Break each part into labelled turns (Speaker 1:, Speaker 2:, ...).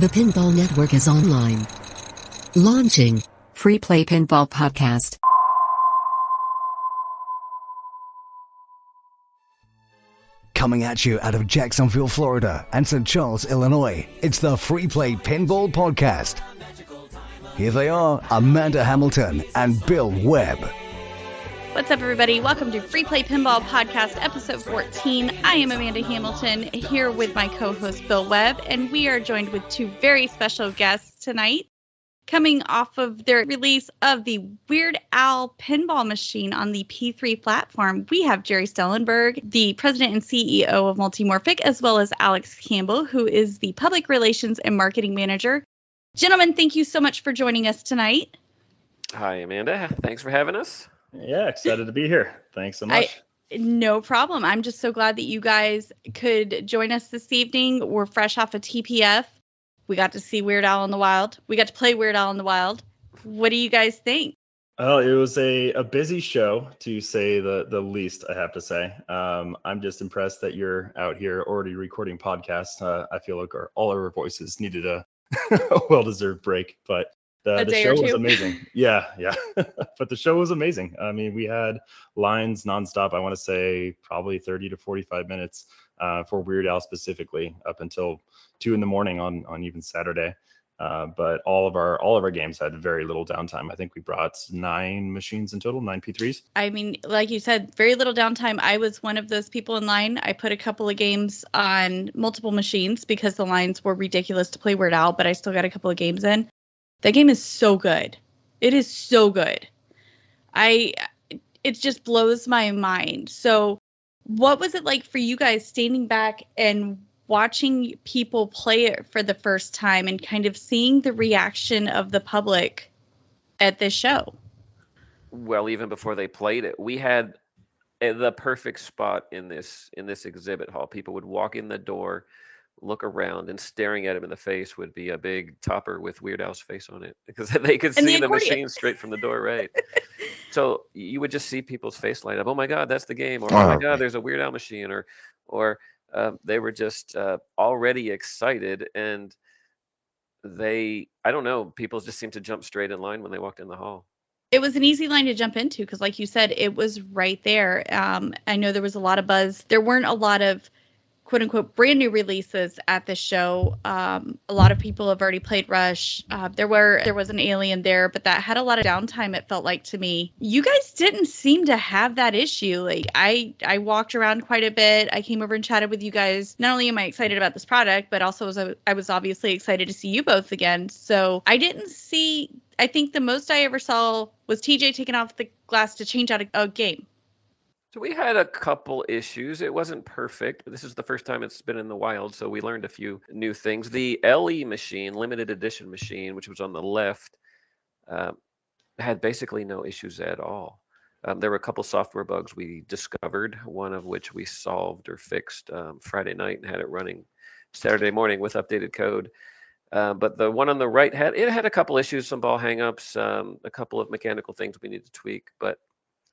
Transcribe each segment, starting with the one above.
Speaker 1: The Pinball Network is online. Launching Free Play Pinball Podcast.
Speaker 2: Coming at you out of Jacksonville, Florida and St. Charles, Illinois, it's the Free Play Pinball Podcast. Here they are, Amanda Hamilton and Bill Webb.
Speaker 3: What's up, everybody? Welcome to Free Play Pinball Podcast, episode 14. I am Amanda Hamilton, here with my co-host Bill Webb, and we are joined with two very special guests tonight. Coming off of their release of the Weird Al pinball machine on the P3 platform, we have Gerry Stellenberg, the president and CEO of Multimorphic, as well as Alex Campbell, who is the public relations and marketing manager. Gentlemen, thank you so much for joining us tonight.
Speaker 4: Hi, Amanda. Thanks for having us.
Speaker 5: Yeah, excited to be here. Thanks so much.
Speaker 3: No problem. I'm just so glad that you guys could join us this evening. We're fresh off of TPF. We got to see Weird Al in the wild. We got to play Weird Al in the wild. What do you guys think?
Speaker 5: Oh, it was a busy show, to say the least, I have to say. I'm just impressed that you're out here already recording podcasts. I feel like all our voices needed a well-deserved break, but the show was amazing. Yeah. But the show was amazing. I mean, we had lines nonstop. I want to say probably 30 to 45 minutes for Weird Al specifically, up until 2 a.m. on even Saturday. But all of our games had very little downtime. I think we brought 9 machines in total, 9 P3s.
Speaker 3: I mean, like you said, very little downtime. I was one of those people in line. I put a couple of games on multiple machines because the lines were ridiculous to play Weird Al, but I still got a couple of games in. That game is so good. It is so good. It just blows my mind. So what was it like for you guys standing back and watching people play it for the first time and kind of seeing the reaction of the public at this show?
Speaker 4: Well, even before they played it, we had the perfect spot in this exhibit hall. People would walk in the door, look around, and staring at him in the face would be a big topper with Weird Al's face on it, because they could see the machine straight from the door, right? So you would just see people's face light up. Oh my God, that's the game! Or oh my God, there's a Weird Al machine! Or they were just already excited, and I don't know, people just seemed to jump straight in line when they walked in the hall.
Speaker 3: It was an easy line to jump into because, like you said, it was right there. I know there was a lot of buzz. There weren't a lot of quote unquote brand new releases at the show. A lot of people have already played Rush. There was an Alien there, but that had a lot of downtime, it felt like to me. You guys didn't seem to have that issue. Like I walked around quite a bit. I came over and chatted with you guys. Not only am I excited about this product, but also I was obviously excited to see you both again. So I think the most I ever saw was TJ taking off the glass to change out a game.
Speaker 4: So we had a couple issues. It wasn't perfect, but this is the first time it's been in the wild, so we learned a few new things. The LE machine, limited edition machine, which was on the left, had basically no issues at all. There were a couple software bugs we discovered, one of which we solved or fixed Friday night and had it running Saturday morning with updated code. But the one on the right had a couple issues, some ball hangups, a couple of mechanical things we need to tweak, but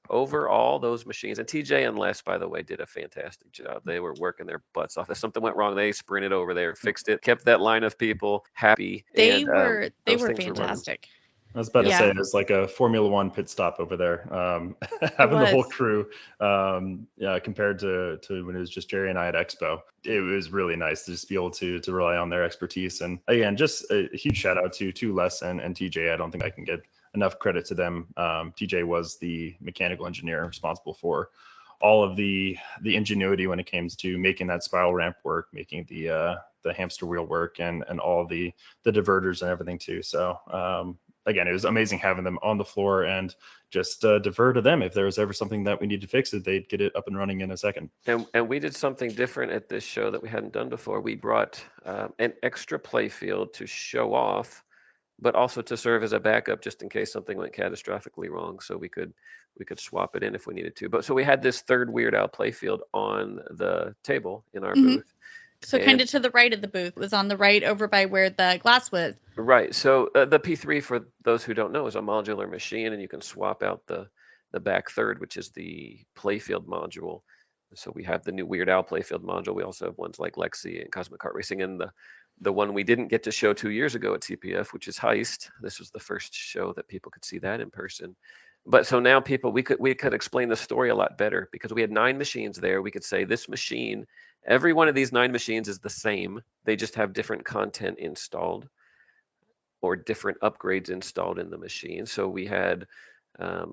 Speaker 4: overall, those machines, and TJ and Les, by the way, did a fantastic job. They were working their butts off. If something went wrong, they sprinted over there, fixed it, kept that line of people happy.
Speaker 3: They were fantastic.
Speaker 5: I was about to say, it was like a Formula One pit stop over there, having the whole crew, compared to when it was just Gerry and I at Expo. It was really nice to just be able to rely on their expertise. And again, just a huge shout out to Les and TJ. I don't think I can get enough credit to them. TJ was the mechanical engineer responsible for all of the ingenuity when it came to making that spiral ramp work, making the hamster wheel work, and all the diverters and everything too. So again, it was amazing having them on the floor and just defer to them. If there was ever something that we need to fix it, they'd get it up and running in a second.
Speaker 4: And we did something different at this show that we hadn't done before. We brought an extra play field to show off, but also to serve as a backup just in case something went catastrophically wrong, so we could swap it in if we needed to. But so we had this third Weird Al playfield on the table in our booth.
Speaker 3: So kind of to the right of the booth. It was on the right over by where the glass was.
Speaker 4: Right. So the P3, for those who don't know, is a modular machine, and you can swap out the back third, which is the playfield module. So we have the new Weird Al playfield module. We also have ones like Lexi and Cosmic Kart Racing, and the one we didn't get to show 2 years ago at CPF, which is Heist. This was the first show that people could see that in person. But so now we could explain the story a lot better, because we had 9 machines there. We could say this machine, every one of these 9 machines is the same. They just have different content installed or different upgrades installed in the machine. So we had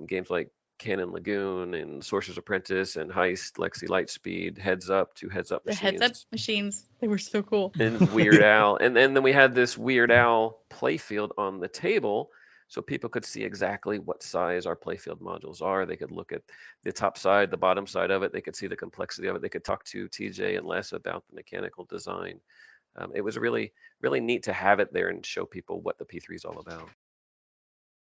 Speaker 4: games like Cannon Lagoon and Sorcerer's Apprentice and Heist, Lexi Lightspeed, Heads Up, 2 Heads Up machines.
Speaker 3: The Heads Up machines, they were so cool.
Speaker 4: And Weird Al. And then we had this Weird Al playfield on the table, so people could see exactly what size our playfield modules are. They could look at the top side, the bottom side of it. They could see the complexity of it. They could talk to TJ and Les about the mechanical design. It was really, really neat to have it there and show people what the P3 is all about.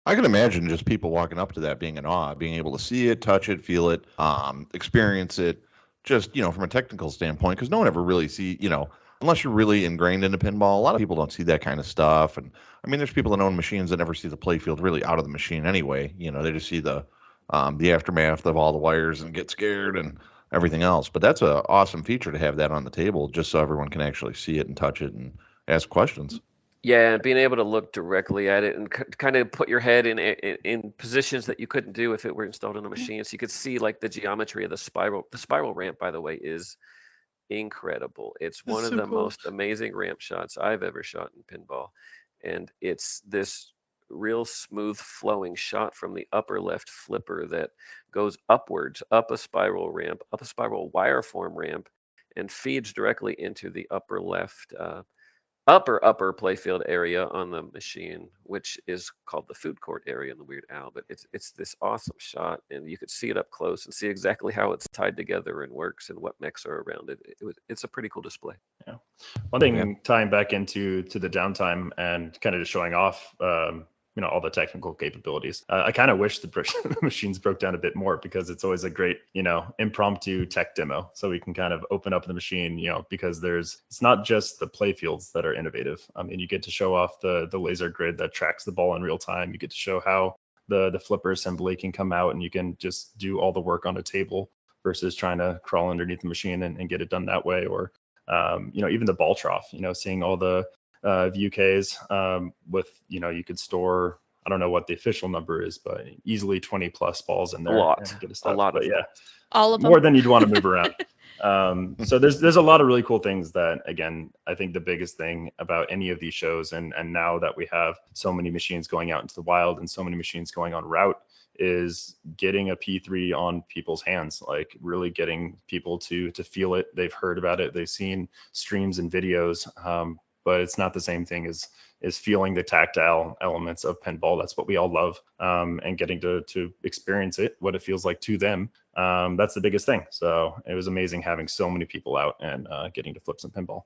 Speaker 6: I can imagine just people walking up to that being in awe, being able to see it, touch it, feel it, experience it, just, from a technical standpoint, because no one ever really unless you're really ingrained into pinball, a lot of people don't see that kind of stuff. And I mean, there's people that own machines that never see the playfield really out of the machine anyway. They just see the aftermath of all the wires and get scared and everything else. But that's an awesome feature to have that on the table, just so everyone can actually see it and touch it and ask questions.
Speaker 4: Yeah, and being able to look directly at it and kind of put your head in positions that you couldn't do if it were installed in a machine. So you could see like the geometry of the spiral. The spiral ramp, by the way, is incredible. It's one of the most amazing ramp shots I've ever shot in pinball. And it's this real smooth flowing shot from the upper left flipper that goes upwards, up a spiral ramp, up a spiral wire form ramp, and feeds directly into the upper left upper playfield area on the machine, which is called the food court area in the Weird Al. But it's this awesome shot, and you could see it up close and see exactly how it's tied together and works and what mechs are around it. It's a pretty cool display.
Speaker 5: Yeah. One thing tying back into the downtime and kind of just showing off all the technical capabilities. I kind of wish the machines broke down a bit more, because it's always a great, impromptu tech demo. So we can kind of open up the machine, because it's not just the playfields that are innovative. And you get to show off the laser grid that tracks the ball in real time. You get to show how the flipper assembly can come out, and you can just do all the work on a table versus trying to crawl underneath the machine and get it done that way. Or, even the ball trough, seeing all the VUKs with, you could store, I don't know what the official number is, but easily 20 plus balls in there.
Speaker 4: A lot of
Speaker 5: yeah,
Speaker 3: all of them.
Speaker 5: More than you'd want to move around. So there's a lot of really cool things that, again, I think the biggest thing about any of these shows, and now that we have so many machines going out into the wild and so many machines going on route, is getting a P3 on people's hands, like really getting people to feel it. They've heard about it, they've seen streams and videos, but it's not the same thing as feeling the tactile elements of pinball. That's what we all love, and getting to experience it, what it feels like to them. That's the biggest thing. So it was amazing having so many people out and getting to flip some pinball.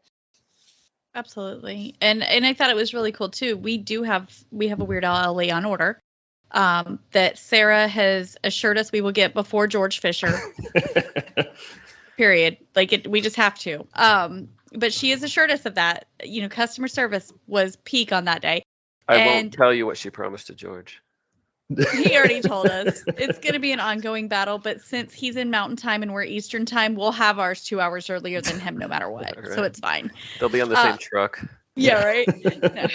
Speaker 3: Absolutely. And I thought it was really cool too. We have a Weird Al LA on order that Sarah has assured us we will get before George Fisher. Period. We just have to. But she has assured us of that. Customer service was peak on that day.
Speaker 4: I won't tell you what she promised to George.
Speaker 3: He already told us. It's going to be an ongoing battle, but since he's in Mountain Time and we're Eastern Time, we'll have ours 2 hours earlier than him no matter what. Right. So it's fine.
Speaker 4: They'll be on the same truck.
Speaker 3: Yeah, right? No.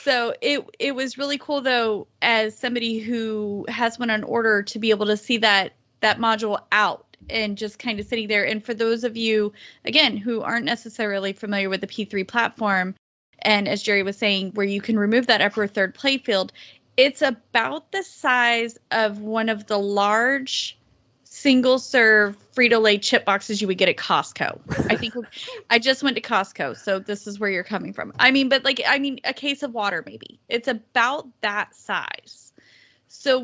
Speaker 3: So it was really cool, though, as somebody who has one on order, to be able to see that module out and just kind of sitting there. And for those of you, again, who aren't necessarily familiar with the P3 platform, and as Gerry was saying, where you can remove that upper third playfield, it's about the size of one of the large single-serve Frito-Lay chip boxes you would get at Costco. I just went to Costco, so this is where you're coming from. A case of water maybe. It's about that size. So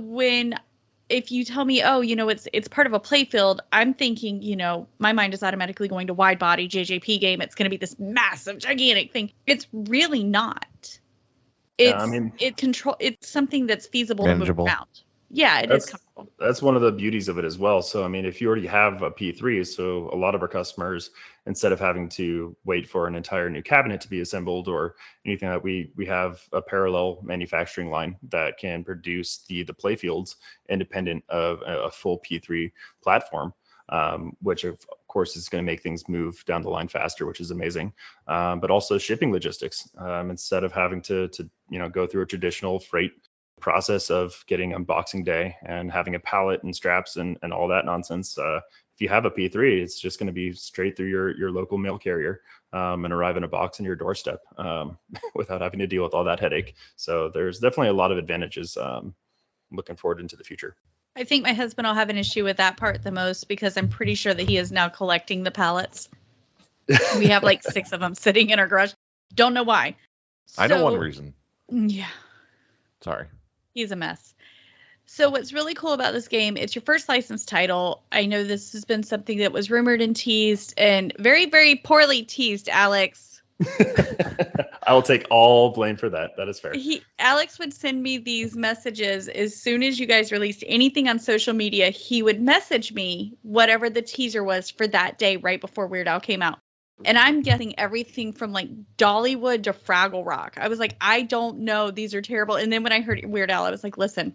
Speaker 3: if you tell me, it's part of a playfield, I'm thinking, my mind is automatically going to wide body JJP game. It's going to be this massive, gigantic thing. It's really not. It's something that's feasible
Speaker 6: manageable.
Speaker 3: To move around. Yeah, it is comfortable.
Speaker 5: That's one of the beauties of it as well. So, if you already have a P3, so a lot of our customers, instead of having to wait for an entire new cabinet to be assembled or anything, that we have a parallel manufacturing line that can produce the playfields independent of a full P3 platform. which of course is going to make things move down the line faster, which is amazing. But also shipping logistics, instead of having to go through a traditional freight process of getting unboxing day and having a pallet and straps and all that nonsense. If you have a P3, it's just going to be straight through your local mail carrier and arrive in a box on your doorstep without having to deal with all that headache. So there's definitely a lot of advantages looking forward into the future.
Speaker 3: I think my husband will have an issue with that part the most, because I'm pretty sure that he is now collecting the pallets. We have like 6 of them sitting in our garage. Don't know why.
Speaker 6: I know one reason.
Speaker 3: Yeah.
Speaker 6: Sorry.
Speaker 3: He's a mess. So what's really cool about this game, it's your first licensed title. I know this has been something that was rumored and teased, and very, very poorly teased, Alex.
Speaker 5: I will take all blame for that. That is fair.
Speaker 3: Alex would send me these messages as soon as you guys released anything on social media. He would message me whatever the teaser was for that day right before Weird Al came out. And I'm guessing everything from like Dollywood to Fraggle Rock. I was like, I don't know. These are terrible. And then when I heard Weird Al, I was like, listen,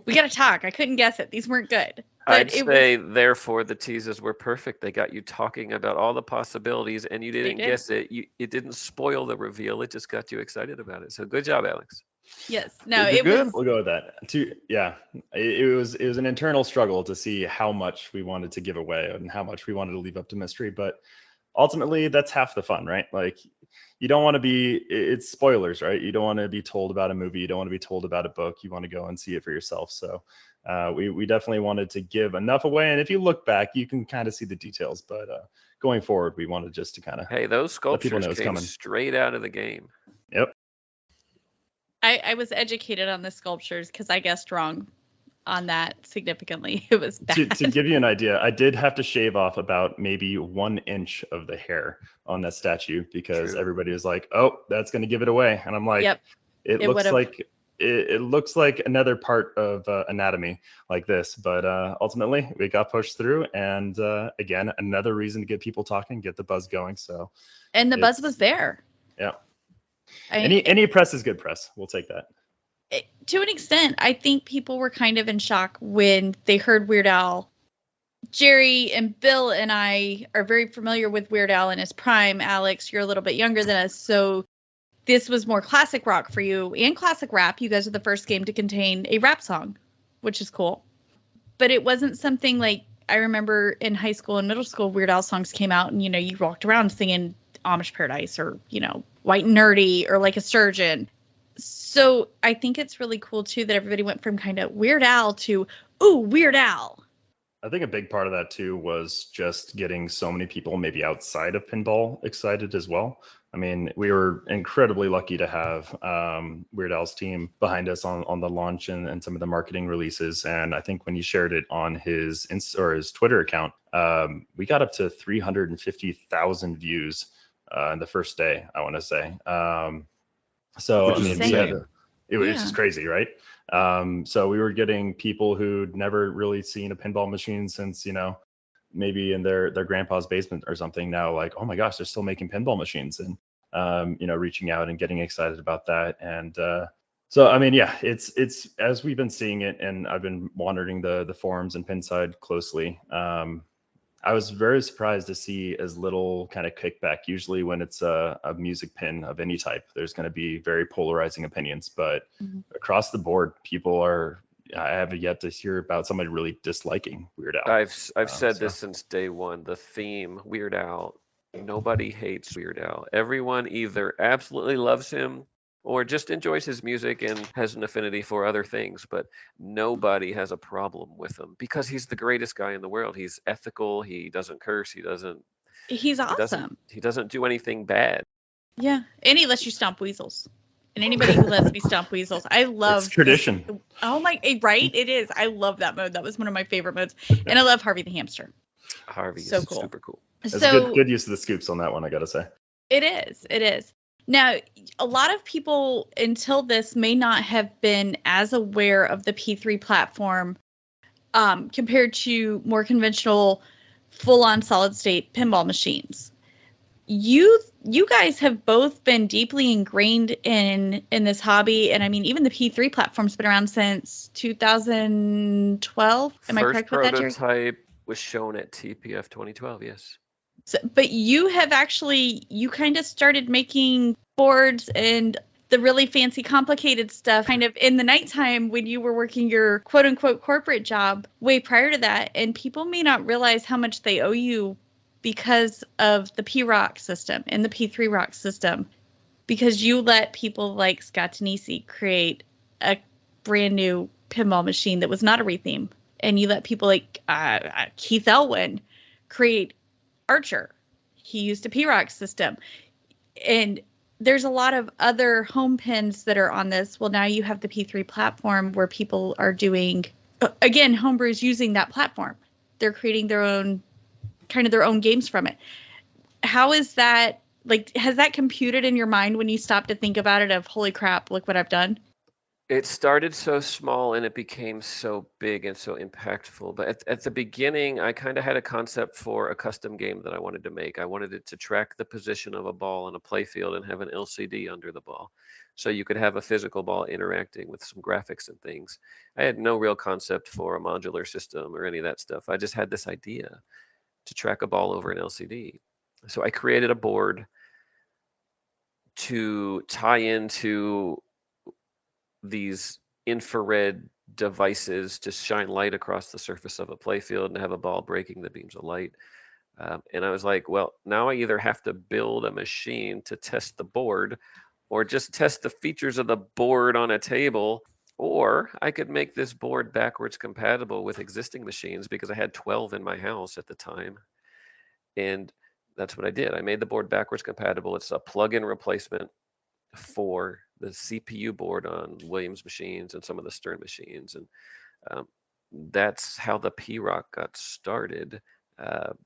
Speaker 3: we got to talk. I couldn't guess it. These weren't good.
Speaker 4: I'd say, therefore, the teases were perfect. They got you talking about all the possibilities, and you didn't guess it. It didn't spoil the reveal. It just got you excited about it. So good job, Alex.
Speaker 3: Yes. No,
Speaker 5: it was. We'll go with that. It was an internal struggle to see how much we wanted to give away and how much we wanted to leave up to mystery. But ultimately, that's half the fun, right? Like, you don't want to it's spoilers, right? You don't want to be told about a movie. You don't want to be told about a book. You want to go and see it for yourself. So we definitely wanted to give enough away. And if you look back, you can kind of see the details. But going forward, we wanted just to kind of
Speaker 4: those sculptures came straight out of the game.
Speaker 5: Yep.
Speaker 3: I was educated on the sculptures because I guessed wrong on that significantly. It was bad.
Speaker 5: To give you an idea, I did have to shave off about maybe 1 inch of the hair on that statue because everybody was like, "Oh, that's going to give it away," and I'm like,
Speaker 3: "Yep,
Speaker 5: it looks like another part of anatomy like this." But ultimately, we got pushed through, and again, another reason to get people talking, get the buzz going. So,
Speaker 3: and the buzz was there.
Speaker 5: Yeah. Any press is good press. We'll take that.
Speaker 3: To an extent, I think people were kind of in shock when they heard Weird Al. Gerry and Bill and I are very familiar with Weird Al in his prime. Alex, you're a little bit younger than us, so this was more classic rock for you and classic rap. You guys are the first game to contain a rap song, which is cool. But it wasn't something like, I remember in high school and middle school, Weird Al songs came out and, you walked around singing Amish Paradise or, White and Nerdy or like a Surgeon. So I think it's really cool, too, that everybody went from kind of Weird Al to, ooh, Weird Al.
Speaker 5: I think a big part of that, too, was just getting so many people maybe outside of pinball excited as well. I mean, we were incredibly lucky to have Weird Al's team behind us on the launch and some of the marketing releases. And I think when he shared it on his Twitter account, we got up to 350,000 views in the first day, I want to say. So, I mean, it was just crazy, right? So we were getting people who'd never really seen a pinball machine since, maybe in their grandpa's basement or something now, like, oh my gosh, they're still making pinball machines, and, reaching out and getting excited about that. And so, I mean, it's as we've been seeing it, and I've been monitoring the forums and Pinside closely. I was very surprised to see as little kind of kickback. Usually when it's a music pin of any type, there's going to be very polarizing opinions, but across the board, I haven't yet to hear about somebody really disliking Weird Al.
Speaker 4: I've said this since day one, the theme Weird Al, nobody hates Weird Al. Everyone either absolutely loves him or just enjoys his music and has an affinity for other things, but nobody has a problem with him because he's the greatest guy in the world. He's ethical. He doesn't curse.
Speaker 3: He's awesome.
Speaker 4: He doesn't do anything bad.
Speaker 3: Yeah, and he lets you stomp weasels. And anybody who lets me stomp weasels, I love.
Speaker 5: It's tradition.
Speaker 3: Oh my, right? It is. I love that mode. That was one of my favorite modes. And I love Harvey the Hamster.
Speaker 4: Harvey is
Speaker 3: so cool.
Speaker 4: Super cool.
Speaker 5: That's good use of the scoops on that one, I gotta say.
Speaker 3: It is. Now, a lot of people until this may not have been as aware of the P3 platform compared to more conventional full-on solid-state pinball machines. You guys have both been deeply ingrained in this hobby, and I mean, even the P3 platform's been around since 2012. Am I correct with that, Gerry?
Speaker 4: First prototype Was shown at TPF 2012, yes.
Speaker 3: So, but you kind of started making boards and the really fancy, complicated stuff kind of in the nighttime when you were working your quote unquote corporate job way prior to that. And people may not realize how much they owe you because of the P-Rock system and the P3 Rock system, because you let people like Scott Tanisi create a brand new pinball machine that was not a retheme. And you let people like Keith Elwin create Archer. He used a P-Rock system. And there's a lot of other home pins that are on this. Well, now you have the P3 platform where people are doing, again, homebrews using that platform. They're creating their own games from it. How is that, like, has that computed in your mind when you stop to think about it of, holy crap, look what I've done?
Speaker 4: It started so small and it became so big and so impactful. But at the beginning, I kind of had a concept for a custom game that I wanted to make. I wanted it to track the position of a ball in a playfield and have an LCD under the ball. So you could have a physical ball interacting with some graphics and things. I had no real concept for a modular system or any of that stuff. I just had this idea to track a ball over an LCD. So I created a board to tie into these infrared devices to shine light across the surface of a playfield and have a ball breaking the beams of light. And I was like, well, now I either have to build a machine to test the board or just test the features of the board on a table, or I could make this board backwards compatible with existing machines because I had 12 in my house at the time. And that's what I did. I made the board backwards compatible. It's a plug-in replacement for the CPU board on Williams machines and some of the Stern machines. And that's how the P-Rock got started.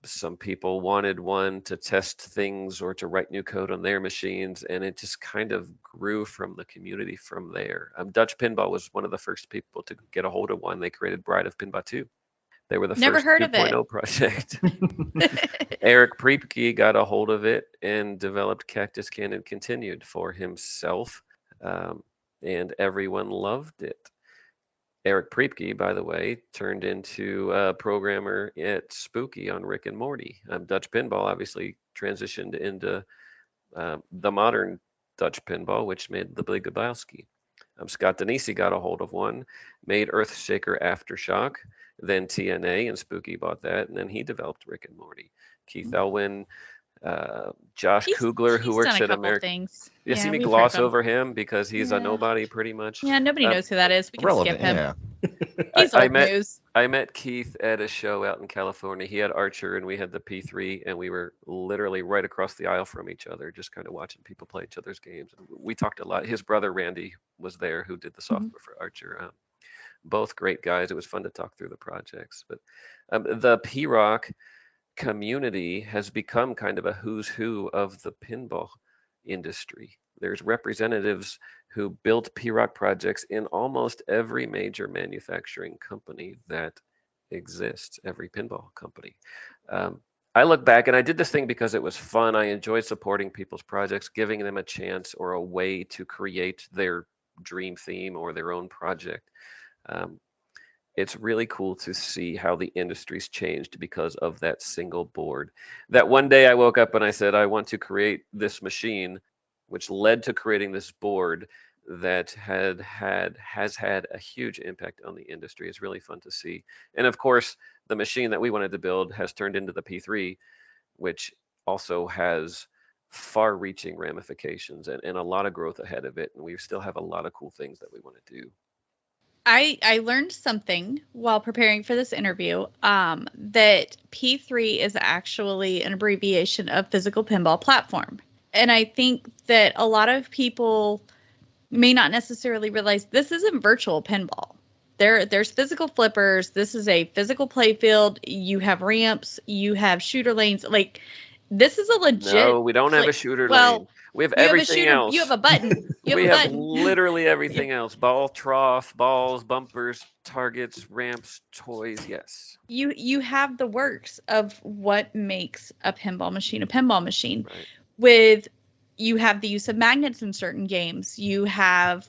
Speaker 4: Some people wanted one to test things or to write new code on their machines, and it just kind of grew from the community from there. Dutch Pinball was one of the first people to get a hold of one. They created Bride of Pinball 2. They were the first 2.0 project. Eric Priepke got a hold of it and developed Cactus Cannon Continued for himself, and everyone loved it. Eric Priepke, by the way, turned into a programmer at Spooky on Rick and Morty. Dutch Pinball obviously transitioned into the modern Dutch Pinball, which made the Big Lebowski. Scott Danesi got a hold of one, made Earthshaker Aftershock, then TNA, and Spooky bought that, and then he developed Rick and Morty. Keith Elwin, Josh Kugler, who works at American. You see me gloss over him because he's a nobody pretty much.
Speaker 3: Yeah, nobody knows who that is. We can skip him.
Speaker 6: Yeah.
Speaker 3: He's old news.
Speaker 4: I met Keith at a show out in California. He had Archer and we had the P3, and we were literally right across the aisle from each other, just kind of watching people play each other's games. We talked a lot. His brother Randy was there, who did the software for Archer. Both great guys. It was fun to talk through the projects. But the P-Rock community has become kind of a who's who of the pinball industry. There's representatives who built P-Rock projects in almost every major manufacturing company that exists, every pinball company. I look back, and I did this thing because it was fun. I enjoyed supporting people's projects, giving them a chance or a way to create their dream theme or their own project. It's really cool to see how the industry's changed because of that single board. That one day I woke up and I said, I want to create this machine, which led to creating this board that has had a huge impact on the industry. It's really fun to see. And of course, the machine that we wanted to build has turned into the P3, which also has far-reaching ramifications and a lot of growth ahead of it. And we still have a lot of cool things that we want to do.
Speaker 3: I learned something while preparing for this interview, that P3 is actually an abbreviation of Physical Pinball Platform. And I think that a lot of people may not necessarily realize this isn't virtual pinball. There's physical flippers. This is a physical playfield. You have ramps. You have shooter lanes. Like, this is a legit.
Speaker 4: No, we don't have a shooter lane. We have everything else.
Speaker 3: You have a button.
Speaker 4: We have literally everything else. Ball, trough, balls, bumpers, targets, ramps, toys. Yes.
Speaker 3: You have the works of what makes a pinball machine a pinball machine.
Speaker 4: Right.
Speaker 3: You have the use of magnets in certain games. You have,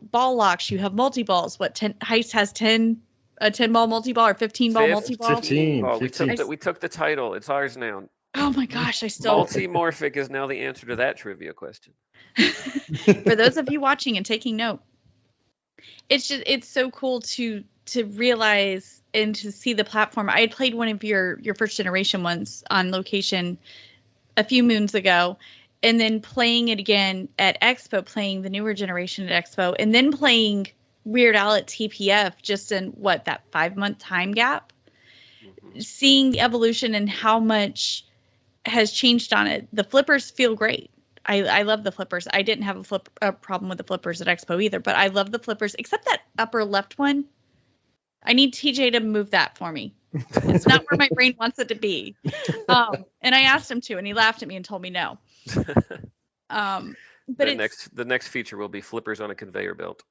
Speaker 3: ball locks. You have multi-balls. Heist has 10 A 10-ball multi-ball or 15-ball multi-ball?
Speaker 5: 15.
Speaker 4: Oh,
Speaker 5: 15.
Speaker 4: we took the title. It's ours now.
Speaker 3: Oh my gosh, I still.
Speaker 4: Multimorphic is now the answer to that trivia question.
Speaker 3: For those of you watching and taking note, it's so cool to realize and to see the platform. I had played one of your first generation ones on location a few moons ago, and then playing it again at Expo, playing the newer generation at Expo, and then playing Weird Al at TPF just in that 5-month time gap. Mm-hmm. Seeing the evolution and how much has changed on it. The flippers feel great. I love the flippers. I didn't have a problem with the flippers at Expo either, but I love the flippers, except that upper left one. I need TJ to move that for me. It's not where my brain wants it to be. And I asked him to, and he laughed at me and told me no. But
Speaker 4: the next feature will be flippers on a conveyor belt.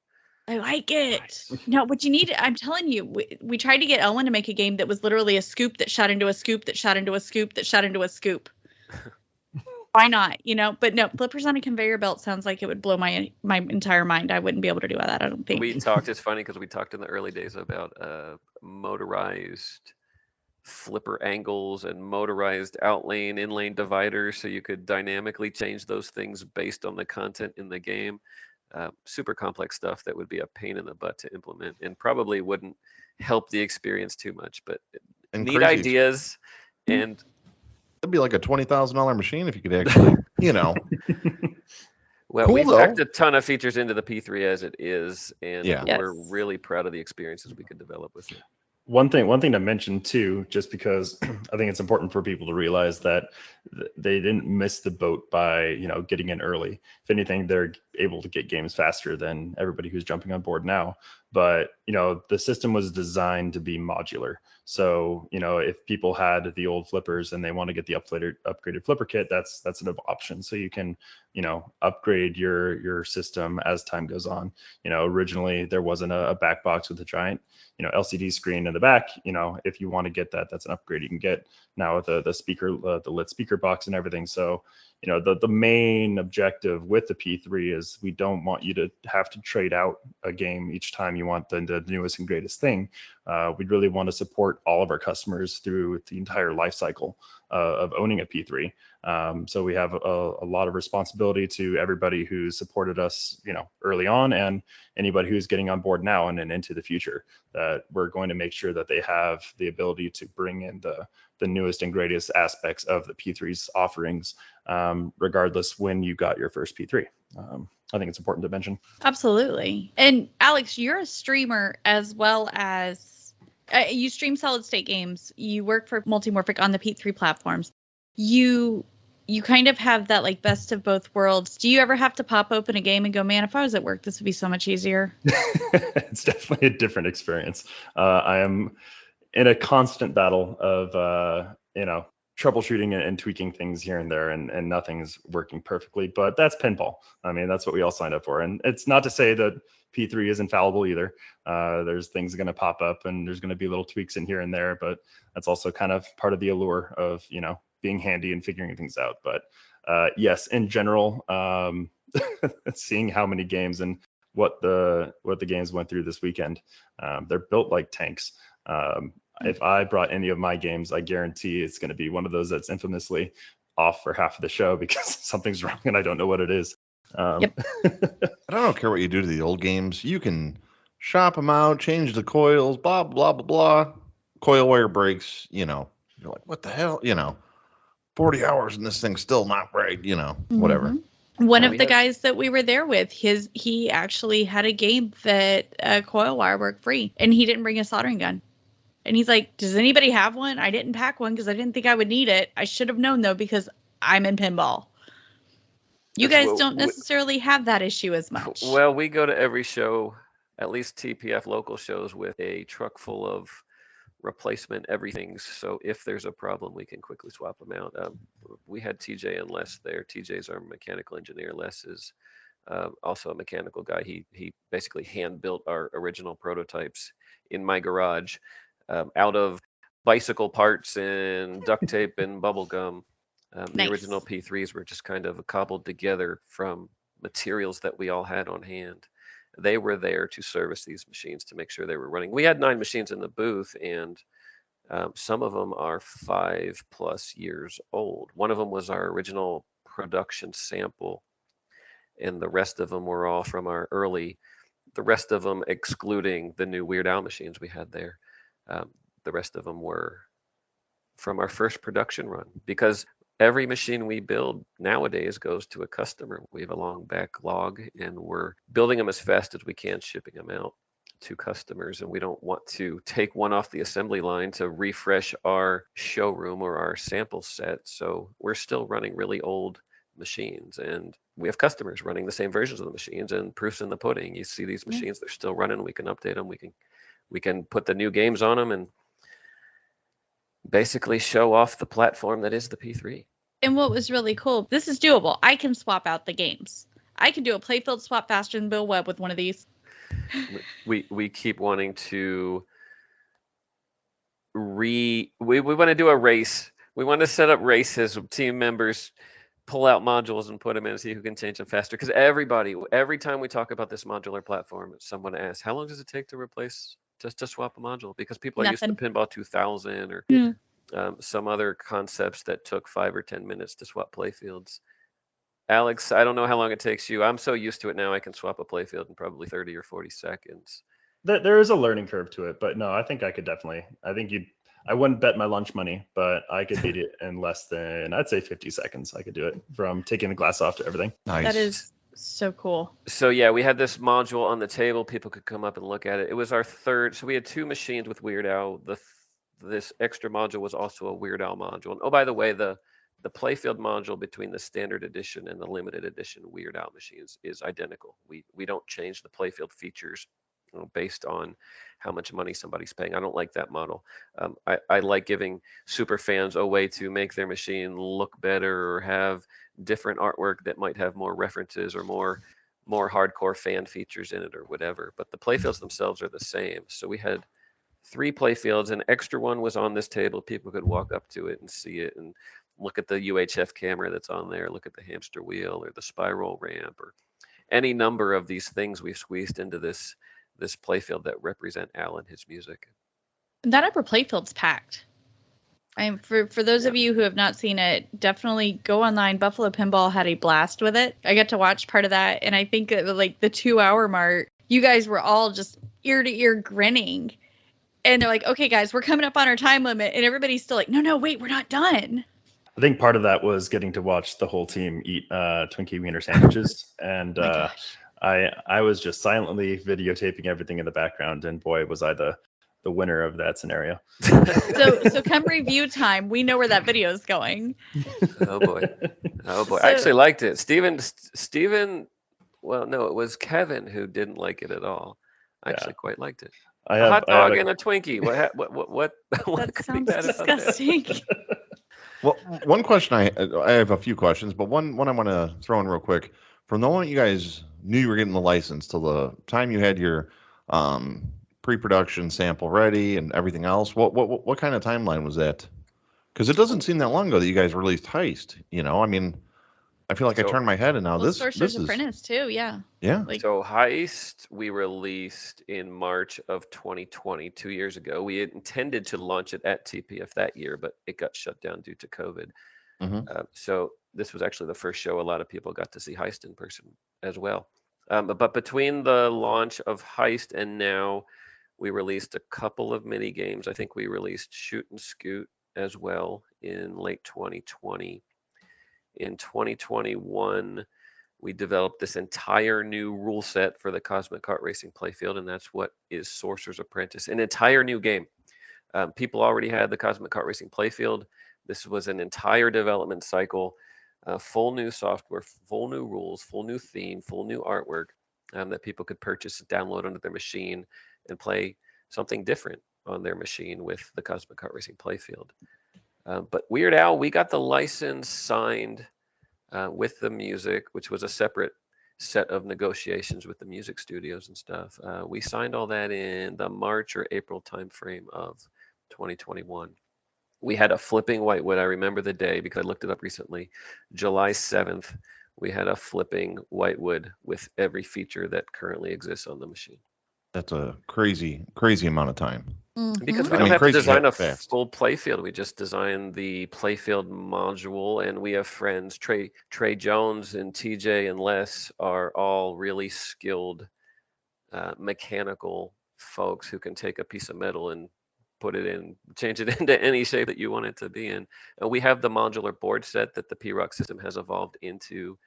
Speaker 3: I like it. No, what you need, I'm telling you, we tried to get Ellen to make a game that was literally a scoop that shot into a scoop that shot into a scoop that shot into a scoop. Why not? But no, flippers on a conveyor belt sounds like it would blow my entire mind. I wouldn't be able to do that, I don't think.
Speaker 4: It's funny because we talked in the early days about motorized flipper angles and motorized outlane, inlane dividers, so you could dynamically change those things based on the content in the game. Super complex stuff that would be a pain in the butt to implement and probably wouldn't help the experience too much, but neat ideas. And
Speaker 6: it'd be like a $20,000 machine if you could actually,
Speaker 4: Well,
Speaker 6: cool,
Speaker 4: we've packed a ton of features into the P3 as it is, and we're really proud of the experiences we could develop with it.
Speaker 5: One thing to mention too, just because I think it's important for people to realize that they didn't miss the boat by getting in early. If anything, they're able to get games faster than everybody who's jumping on board now. But the system was designed to be modular. So if people had the old flippers and they want to get the upgraded flipper kit, that's an option. So you can upgrade your system as time goes on. Originally there wasn't a back box with a giant LCD screen in the back. If you want to get that, that's an upgrade you can get now with the speaker, the lit speaker box and everything. So the main objective with the P3 is we don't want you to have to trade out a game each time you want the newest and greatest thing. We'd really want to support all of our customers through the entire life cycle of owning a P3. So we have a lot of responsibility to everybody who supported us, early on, and anybody who's getting on board now and into the future, that we're going to make sure that they have the ability to bring in the newest and greatest aspects of the P3's offerings, regardless when you got your first P3. I think it's important to mention.
Speaker 3: Absolutely. And Alex, you're a streamer as well as you stream solid state games. You work for Multimorphic on the P3 platforms. You kind of have that like best of both worlds. Do you ever have to pop open a game and go, man, if I was at work, this would be so much easier?
Speaker 5: It's definitely a different experience. I am in a constant battle of, troubleshooting and tweaking things here and there, and nothing's working perfectly, but that's pinball. I mean, that's what we all signed up for. And it's not to say that P3 is infallible either. There's things going to pop up and there's going to be little tweaks in here and there, but that's also kind of part of the allure of, being handy and figuring things out. But yes, in general, seeing how many games and what the games went through this weekend, they're built like tanks. If I brought any of my games, I guarantee it's going to be one of those that's infamously off for half of the show because something's wrong and I don't know what it is.
Speaker 3: Yep.
Speaker 6: I don't care what you do to the old games. You can shop them out, change the coils, blah, blah, blah, blah. Coil wire breaks, you're like, what the hell? 40 hours and this thing's still not right, whatever.
Speaker 3: One of the guys that we were there with, he actually had a game that coil wire worked free, and he didn't bring a soldering gun. And he's like, does anybody have one? I didn't pack one because I didn't think I would need it. I should have known, though, because I'm in pinball. You guys don't necessarily have that issue as much.
Speaker 4: Well, we go to every show, at least TPF local shows, with a truck full of replacement everything. So if there's a problem, we can quickly swap them out. We had TJ and Les there. TJ's our mechanical engineer. Les is also a mechanical guy. He basically hand built our original prototypes in my garage out of bicycle parts and duct tape and bubble gum.
Speaker 3: Nice.
Speaker 4: The original P3s were just kind of cobbled together from materials that we all had on hand. they were there to service these machines to make sure they were running. We had 9 machines in the booth, and some of them are 5+ years old. One of them was our original production sample, and the rest of them were all from our early, the rest of them excluding the new Weird Al machines we had there. The rest of them were from our first production run, because every machine we build nowadays goes to a customer. We have a long backlog, and we're building them as fast as we can, shipping them out to customers, and we don't want to take one off the assembly line to refresh our showroom or our sample set. So we're still running really old machines, and we have customers running the same versions of the machines, and proof's in the pudding. You see these machines, they're still running. We can update them. We can put the new games on them and basically show off the platform that is the P3.
Speaker 3: And what was really cool, this is doable. I can swap out the games. I can do a playfield swap faster than Bill Webb with one of these.
Speaker 4: We keep wanting to we want to do a race. We want to set up races with team members, pull out modules and put them in and see who can change them faster. Because every time we talk about this modular platform, someone asks, how long does it take to replace, just to swap a module? Because people are used to Pinball 2000 or some other concepts that took 5 or 10 minutes to swap playfields. Alex, I don't know how long it takes you. I'm so used to it now, I can swap a playfield in probably 30 or 40 seconds.
Speaker 5: There is a learning curve to it, but no, I think I could definitely. I wouldn't bet my lunch money, but I could beat it in less than, I'd say 50 seconds. I could do it from taking the glass off to everything.
Speaker 6: Nice.
Speaker 3: That is so cool.
Speaker 4: So yeah, we had this module on the table. People could come up and look at it. It was our third. So we had 2 machines with Weird Al. This extra module was also a Weird Al module. And oh, by the way, the playfield module between the standard edition and the limited edition Weird Al machines is identical. We don't change the playfield features based on how much money somebody's paying. I don't like that model. I like giving super fans a way to make their machine look better or have different artwork that might have more references or more hardcore fan features in it or whatever. But the playfields themselves are the same. So we had 3 playfields. An extra one was on this table. People could walk up to it and see it and look at the UHF camera that's on there, look at the hamster wheel or the spiral ramp or any number of these things we've squeezed into this playfield that represent Al and his music.
Speaker 3: That upper playfield's packed. For those of you who have not seen it, definitely go online. Buffalo Pinball had a blast with it. I got to watch part of that, and I think at like the 2-hour mark, you guys were all just ear to ear grinning. And they're like, okay, guys, we're coming up on our time limit. And everybody's still like, no, wait, we're not done.
Speaker 5: I think part of that was getting to watch the whole team eat Twinkie Wiener sandwiches. And I was just silently videotaping everything in the background. And boy, was I the winner of that scenario.
Speaker 3: So come review time. We know where that video is going.
Speaker 4: Oh, boy. I actually liked it. Steven, well, no, it was Kevin who didn't like it at all. I actually quite liked it. A hot dog and a Twinkie. What
Speaker 3: that sounds disgusting.
Speaker 6: Well, one question I have a few questions, but one I want to throw in real quick. From the moment you guys knew you were getting the license till the time you had your pre-production sample ready and everything else, what kind of timeline was that? Because it doesn't seem that long ago that you guys released Heist. I mean, I feel like I turned my head and now this
Speaker 3: Sorcerer's
Speaker 6: is
Speaker 3: Apprentice too, yeah.
Speaker 6: Yeah.
Speaker 4: So Heist we released in March of 2020, 2 years ago. We had intended to launch it at TPF that year, but it got shut down due to COVID.
Speaker 6: Mm-hmm.
Speaker 4: So this was actually the first show a lot of people got to see Heist in person as well. But between the launch of Heist and now, we released a couple of mini games. I think we released Shoot and Scoot as well in late 2020. In 2021, we developed this entire new rule set for the Cosmic Kart Racing playfield, and that's what is Sorcerer's Apprentice, an entire new game. People already had the Cosmic Kart Racing playfield. This was an entire development cycle, full new software, full new rules, full new theme, full new artwork that people could purchase and download onto their machine and play something different on their machine with the Cosmic Kart Racing playfield. But Weird Al, we got the license signed with the music, which was a separate set of negotiations with the music studios and stuff. We signed all that in the March or April timeframe of 2021. We had a flipping whitewood. I remember the day because I looked it up recently. July 7th we had a flipping whitewood with every feature that currently exists on the machine.
Speaker 6: That's a crazy amount of time.
Speaker 4: Because we
Speaker 6: I
Speaker 4: don't
Speaker 6: mean,
Speaker 4: have to
Speaker 6: crazy
Speaker 4: design a
Speaker 6: fast.
Speaker 4: full playfield. We just design the playfield module, and we have friends. Trey Jones and TJ and Les are all really skilled mechanical folks who can take a piece of metal and change it into any shape that you want it to be in. And we have the modular board set that the P-Rock system has evolved into.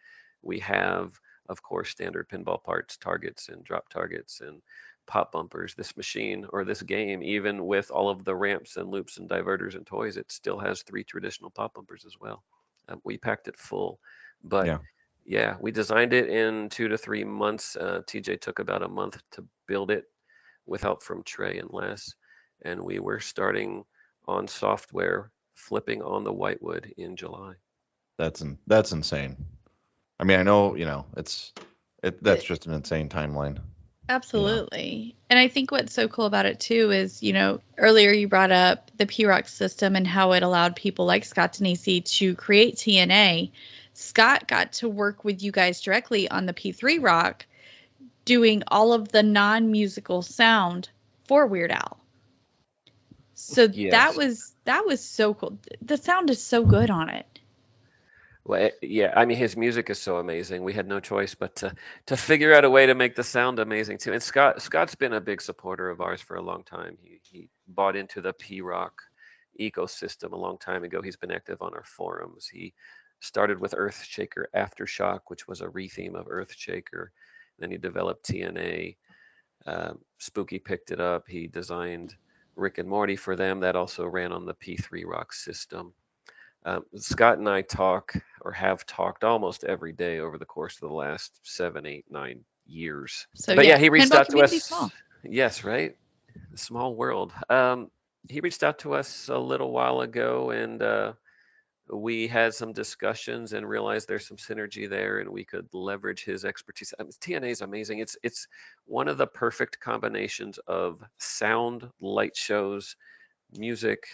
Speaker 4: We have, of course, standard pinball parts, targets and drop targets and pop bumpers. This machine or this game, even with all of the ramps and loops and diverters and toys, it still has 3 traditional pop bumpers as well. We packed it full, but yeah, we designed it in 2 to 3 months. TJ took about a month to build it with help from Trey and Les, and we were starting on software flipping on the whitewood in July.
Speaker 6: That's insane. I mean, I know, that's just an insane timeline.
Speaker 3: Absolutely. And I think what's so cool about it too is, earlier you brought up the P-Rock system and how it allowed people like Scott Denisi to create TNA. Scott got to work with you guys directly on the P3 Rock, doing all of the non-musical sound for Weird Al. So that was so cool. The sound is so good on it.
Speaker 4: Well, yeah, I mean, his music is so amazing. We had no choice but to figure out a way to make the sound amazing too. And Scott's been a big supporter of ours for a long time. He bought into the P-Rock ecosystem a long time ago. He's been active on our forums. He started with Earthshaker Aftershock, which was a retheme of Earthshaker. Then he developed TNA. Spooky picked it up. He designed Rick and Morty for them. That also ran on the P3 Rock system. Scott and I have talked almost every day over the course of the last 7, 8, 9 years.
Speaker 3: So,
Speaker 4: but yeah, he reached out to us.
Speaker 3: Small.
Speaker 4: Yes, right. Small world. He reached out to us a little while ago, and we had some discussions and realized there's some synergy there, and we could leverage his expertise. TNA is amazing. It's one of the perfect combinations of sound, light shows, music,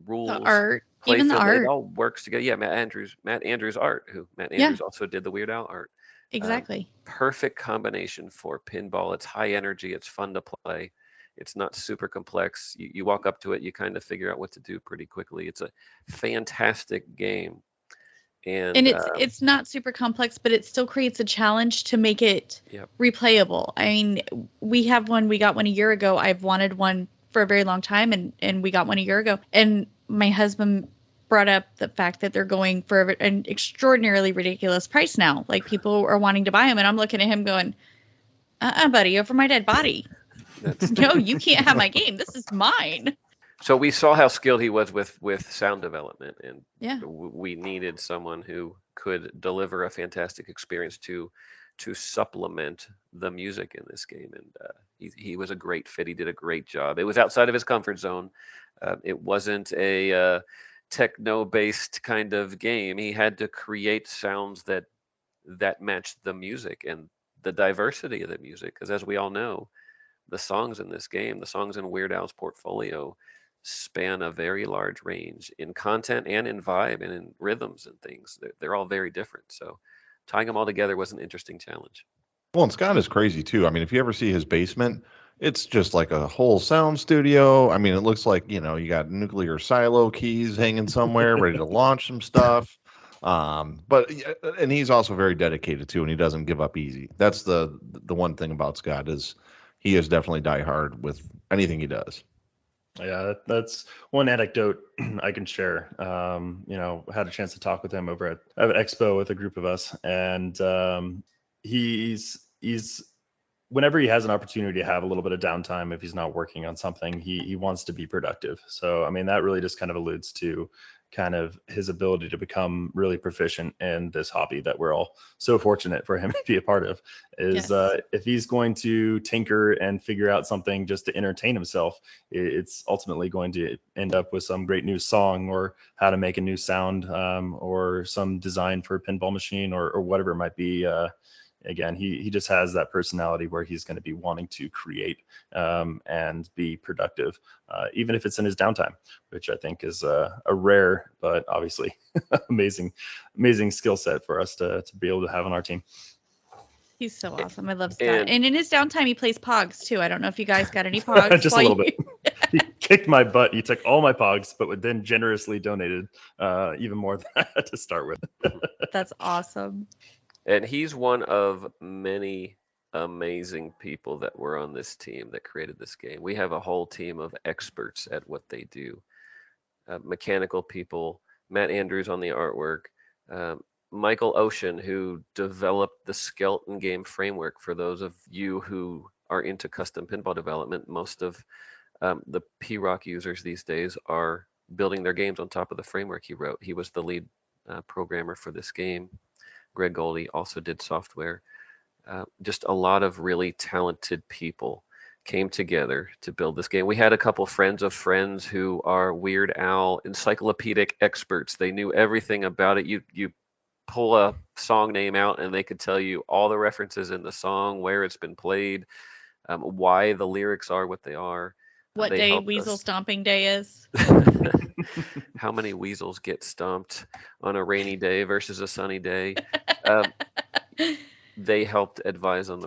Speaker 4: rules,
Speaker 3: the art, even the art.
Speaker 4: It all works together. Yeah, Matt Andrews art, Matt Andrews also did the Weird Al art.
Speaker 3: Exactly.
Speaker 4: Perfect combination for pinball. It's high energy. It's fun to play. It's not super complex. You walk up to it, you kind of figure out what to do pretty quickly. It's a fantastic game. And
Speaker 3: it's not super complex, but it still creates a challenge to make it replayable. I mean, we got one a year ago. I've wanted one for a very long time, and we got one a year ago. And my husband brought up the fact that they're going for an extraordinarily ridiculous price now. Like, people are wanting to buy them, and I'm looking at him going, buddy, over my dead body. No, you can't have my game. This is mine.
Speaker 4: So we saw how skilled he was with sound development, and we needed someone who could deliver a fantastic experience to supplement the music in this game. And he was a great fit. He did a great job. It was outside of his comfort zone. It wasn't a techno-based kind of game. He had to create sounds that matched the music and the diversity of the music, because as we all know, the songs in this game, the songs in Weird Al's portfolio, span a very large range in content and in vibe and in rhythms and things. They're all very different. So tying them all together was an interesting challenge.
Speaker 6: Well, and Scott is crazy too. I mean, if you ever see his basement, it's just like a whole sound studio. I mean, it looks like, you got nuclear silo keys hanging somewhere, ready to launch some stuff. And he's also very dedicated too, and he doesn't give up easy. That's the one thing about Scott is he is definitely die hard with anything he does.
Speaker 5: Yeah, that's one anecdote I can share. Had a chance to talk with him over at Expo with a group of us, and he's whenever he has an opportunity to have a little bit of downtime, if he's not working on something, he wants to be productive. So, I mean, that really just kind of alludes to kind of his ability to become really proficient in this hobby that we're all so fortunate for him to be a part of. If he's going to tinker and figure out something just to entertain himself, it's ultimately going to end up with some great new song or how to make a new sound, or some design for a pinball machine or whatever it might be. again, he just has that personality where he's going to be wanting to create and be productive, even if it's in his downtime, which I think is a rare but obviously amazing skill set for us to be able to have on our team.
Speaker 3: He's so awesome. I love Scott. And in his downtime, he plays Pogs too. I don't know if you guys got any Pogs.
Speaker 5: Just a little bit. He kicked my butt. He took all my Pogs, but would then generously donated even more than that to start with.
Speaker 3: That's awesome.
Speaker 4: And he's one of many amazing people that were on this team that created this game. We have a whole team of experts at what they do. Mechanical people, Matt Andrews on the artwork, Michael Ocean, who developed the Skeleton game framework. For those of you who are into custom pinball development, most of the P-Rock users these days are building their games on top of the framework he wrote. He was the lead programmer for this game. Greg Goldie also did software. Just a lot of really talented people came together to build this game. We had a couple friends of friends who are Weird Al encyclopedic experts. They knew everything about it. You pull a song name out and they could tell you all the references in the song, where it's been played, why the lyrics are what they are.
Speaker 3: What day Weasel Stomping Day is.
Speaker 4: How many weasels get stomped on a rainy day versus a sunny day. They helped advise on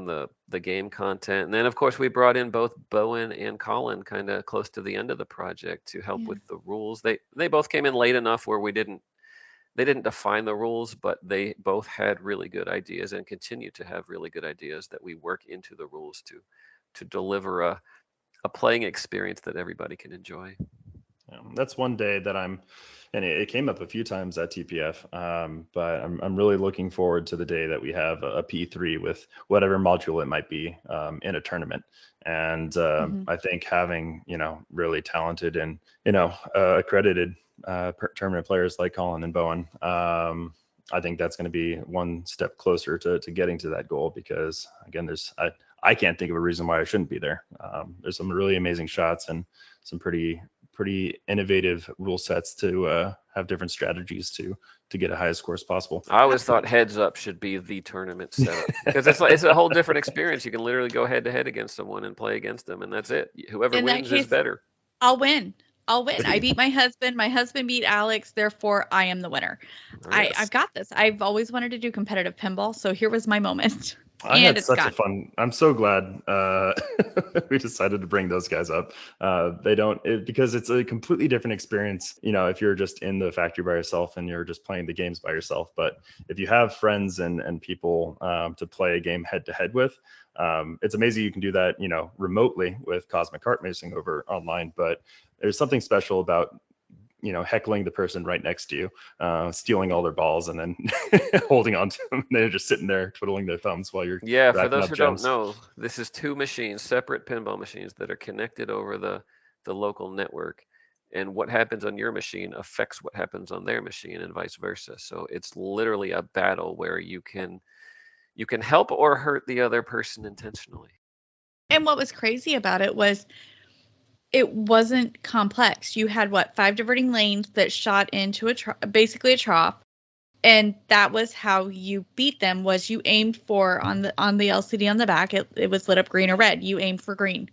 Speaker 4: the game content. And then of course we brought in both Bowen and Colin kind of close to the end of the project to help with the rules. They both came in late enough where they didn't define the rules, but they both had really good ideas and continue to have really good ideas that we work into the rules to deliver a playing experience that everybody can enjoy.
Speaker 5: Yeah, that's one day that and it came up a few times at TPF, but I'm really looking forward to the day that we have a P3 with whatever module it might be in a tournament. And I think having, really talented and, accredited tournament players like Colin and Bowen, I think that's going to be one step closer to getting to that goal, because again, I can't think of a reason why I shouldn't be there. There's some really amazing shots and some pretty innovative rule sets to have different strategies to get a highest scores possible.
Speaker 4: I always thought Heads Up should be the tournament setup, because it's a whole different experience. You can literally go head to head against someone and play against them, and that's it. Whoever wins is better.
Speaker 3: I'll win. I beat my husband. My husband beat Alex. Therefore, I am the winner. Oh, yes. I've got this. I've always wanted to do competitive pinball, so here was my moment.
Speaker 5: I had such a fun. I'm so glad we decided to bring those guys up. Because it's a completely different experience. If you're just in the factory by yourself and you're just playing the games by yourself. But if you have friends and people to play a game head to head with, it's amazing you can do that, remotely with Cosmic Kart Racing over online. But there's something special about heckling the person right next to you, stealing all their balls and then holding on to them. They're just sitting there twiddling their thumbs while you're
Speaker 4: for those who don't know, this is two machines, separate pinball machines that are connected over the local network, and what happens on your machine affects what happens on their machine and vice versa. So it's literally a battle where you can help or hurt the other person intentionally.
Speaker 3: And what was crazy about it was it wasn't complex. You had 5 diverting lanes that shot into basically a trough, and that was how you beat them. Was you aimed for on the LCD on the back, it was lit up green or red. You aimed for green,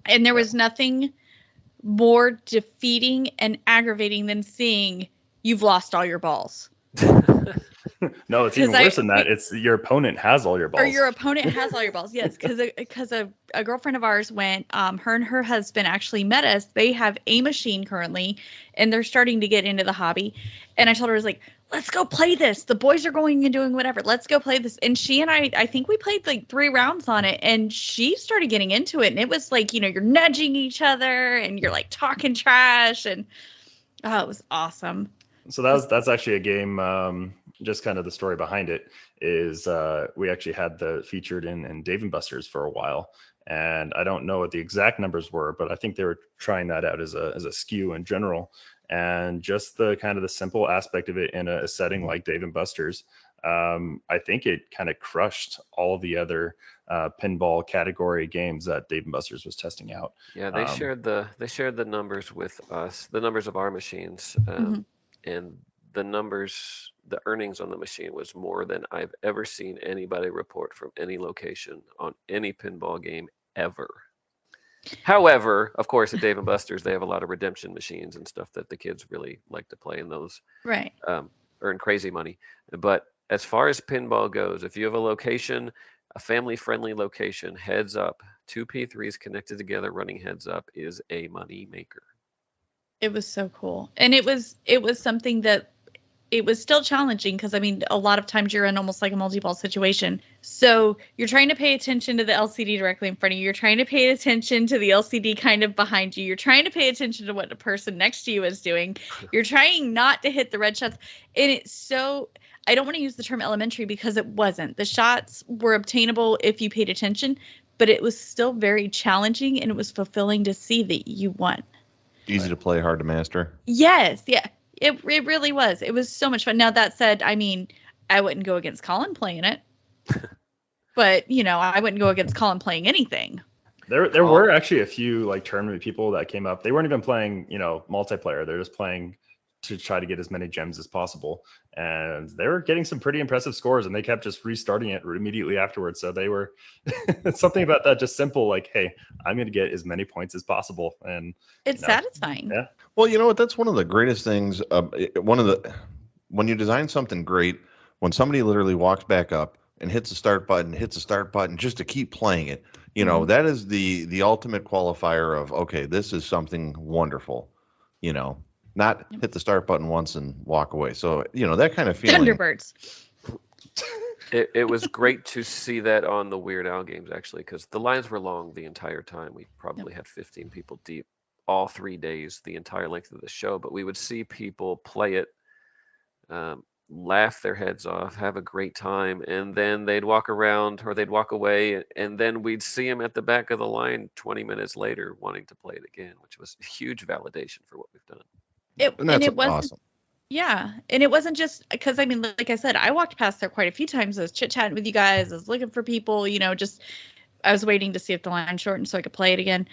Speaker 3: and there was nothing more defeating and aggravating than seeing you've lost all your balls.
Speaker 5: No, it's even worse than that. It's your opponent has all your balls.
Speaker 3: Or your opponent has all your balls. Yes, because a girlfriend of ours went. Her and her husband actually met us. They have a machine currently, and they're starting to get into the hobby. And I told her, I was like, let's go play this. The boys are going and doing whatever. Let's go play this. And she and I think we played 3 rounds on it, and she started getting into it. And it was like, you're nudging each other and you're talking trash, and it was awesome.
Speaker 5: So that's actually a game. Just kind of the story behind it is we actually had featured in Dave & Buster's for a while, and I don't know what the exact numbers were, but I think they were trying that out as a SKU in general, and just the kind of the simple aspect of it in a setting like Dave & Buster's. I think it kind of crushed all the other pinball category games that Dave & Buster's was testing out.
Speaker 4: Yeah, they shared the numbers with us, the numbers of our machines, and the numbers, the earnings on the machine was more than I've ever seen anybody report from any location on any pinball game ever. However, of course, at Dave & Buster's, they have a lot of redemption machines and stuff that the kids really like to play, and those
Speaker 3: Right.
Speaker 4: Earn crazy money. But as far as pinball goes, if you have a location, a family-friendly location, heads up, 2 P3s connected together running heads up is a money maker.
Speaker 3: It was so cool. And it was something that it was still challenging because, I mean, a lot of times you're in almost like a multi-ball situation. So you're trying to pay attention to the LCD directly in front of you. You're trying to pay attention to the LCD kind of behind you. You're trying to pay attention to what the person next to you is doing. You're trying not to hit the red shots. And it's so, I don't want to use the term elementary because it wasn't. The shots were obtainable if you paid attention, but it was still very challenging, and it was fulfilling to see that you won.
Speaker 6: Easy to play, hard to master.
Speaker 3: Yes. Yeah. It really was. It was so much fun. Now, that said, I mean, I wouldn't go against Colin playing it. But, you know, I wouldn't go against Colin playing anything.
Speaker 5: There were actually a few like tournament people that came up. They weren't even playing, you know, multiplayer. They're just playing to try to get as many gems as possible. And they were getting some pretty impressive scores, and they kept just restarting it immediately afterwards. So they were something about that just simple, like, hey, I'm going to get as many points as possible. And
Speaker 3: it's satisfying.
Speaker 5: Yeah.
Speaker 6: Well, you know what? That's one of the greatest things. When you design something great, when somebody literally walks back up and hits the start button just to keep playing it, you know, that is the ultimate qualifier of, okay, this is something wonderful, you know. Not hit the start button once and walk away. So, you know, that kind of feeling.
Speaker 3: Thunderbirds.
Speaker 4: It was great to see that on the Weird Al games, actually, because the lines were long the entire time. We probably had 15 people deep all 3 days, the entire length of the show. But we would see people play it, laugh their heads off, have a great time, and then they'd walk around or they'd walk away, and then we'd see them at the back of the line 20 minutes later wanting to play it again, which was huge validation for what we've done.
Speaker 3: It wasn't
Speaker 6: awesome.
Speaker 3: Yeah. And it wasn't just because, I mean, like I said, I walked past there quite a few times. I was chit-chatting with you guys. I was looking for people, you know, just I was waiting to see if the line shortened so I could play it again.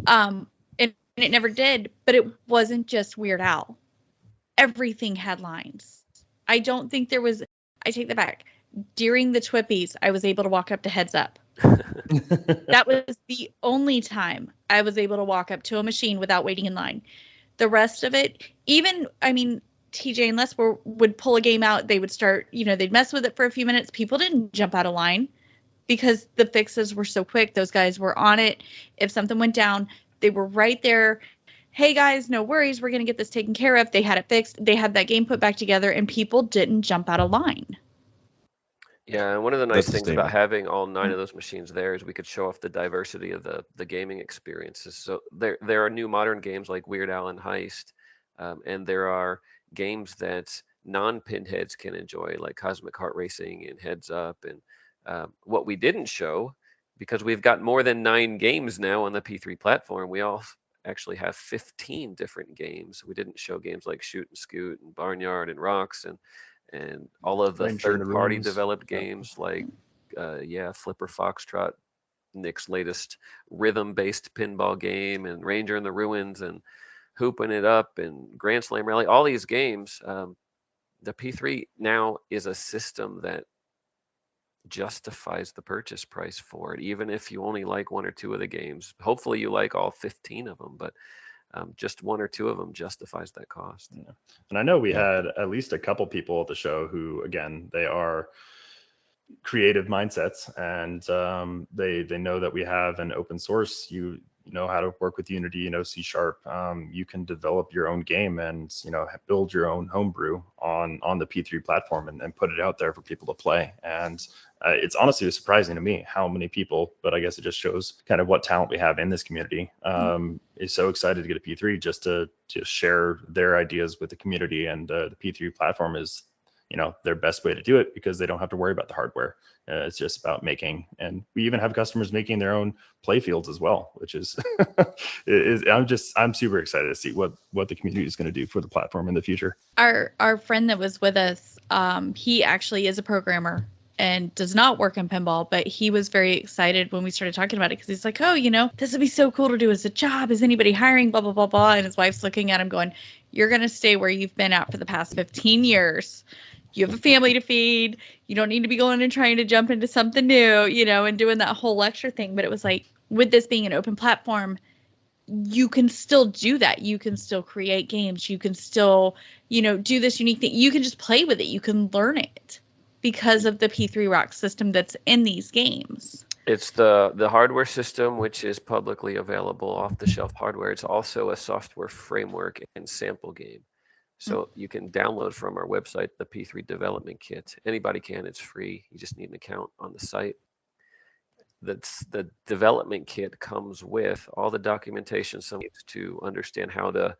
Speaker 3: And it never did. But it wasn't just Weird Al. Everything had lines. I don't think there was, I take that back. During the Twippies, I was able to walk up to Heads Up. That was the only time I was able to walk up to a machine without waiting in line. The rest of it, even, I mean, TJ and Les would pull a game out. They would start, you know, they'd mess with it for a few minutes. People didn't jump out of line because the fixes were so quick. Those guys were on it. If something went down, they were right there. Hey, guys, no worries. We're going to get this taken care of. They had it fixed. They had that game put back together, and people didn't jump out of line.
Speaker 4: Yeah, and one of the nice things about having all 9 of those machines there is we could show off the diversity of the gaming experiences. So there are new modern games like Weird Al and Heist, and there are games that non-pinheads can enjoy, like Cosmic Heart Racing and Heads Up. And what we didn't show, because we've got more than 9 games now on the P3 platform, we all actually have 15 different games. We didn't show games like Shoot and Scoot and Barnyard and Rocks and all of the third-party developed games like, Flipper Foxtrot, Nick's latest rhythm-based pinball game, and Ranger in the Ruins, and Hooping It Up, and Grand Slam Rally. All these games, the P3 now is a system that justifies the purchase price for it, even if you only like 1 or 2 of the games. Hopefully you like all 15 of them, but just 1 or 2 of them justifies that cost.
Speaker 5: Yeah. And I know we had at least a couple people at the show who, again, they are creative mindsets, and they know that we have an open source. You know how to work with Unity, you know, C#. You can develop your own game and, you know, build your own homebrew on the P3 platform and put it out there for people to play. And it's honestly surprising to me how many people, but I guess it just shows kind of what talent we have in this community, is so excited to get a P3 just to share their ideas with the community. And the P3 platform is, you know, their best way to do it because they don't have to worry about the hardware. It's just about making, and we even have customers making their own play fields as well, which is, I'm super excited to see what the community is going to do for the platform in the future.
Speaker 3: Our friend that was with us, he actually is a programmer and does not work in pinball, but he was very excited when we started talking about it because he's like, oh, you know, this would be so cool to do as a job. Is anybody hiring? Blah, blah, blah, blah. And his wife's looking at him going, You're going to stay where you've been at for the past 15 years. You have a family to feed. You don't need to be going and trying to jump into something new, and doing that whole lecture thing. But it was like, with this being an open platform, you can still do that. You can still create games. You can still, do this unique thing. You can just play with it. You can learn it because of the P3 Rock system that's in these games.
Speaker 4: It's the hardware system, which is publicly available off-the-shelf hardware. It's also a software framework and sample game. So you can download from our website the P3 development kit. Anybody can. It's free. You just need an account on the site. The development kit comes with all the documentation someone needs to understand how to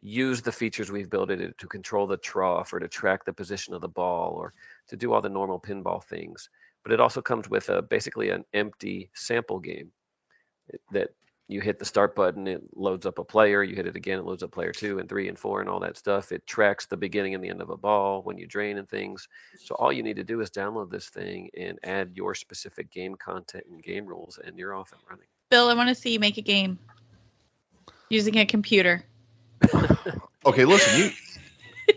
Speaker 4: use the features we've built in it to control the trough or to track the position of the ball or to do all the normal pinball things. But it also comes with basically an empty sample game that you hit the start button, it loads up a player, you hit it again, it loads up player 2 and 3 and 4 and all that stuff. It tracks the beginning and the end of a ball when you drain and things. So all you need to do is download this thing and add your specific game content and game rules, and you're off and running.
Speaker 3: Bill, I want to see you make a game using a computer.
Speaker 6: Okay, listen,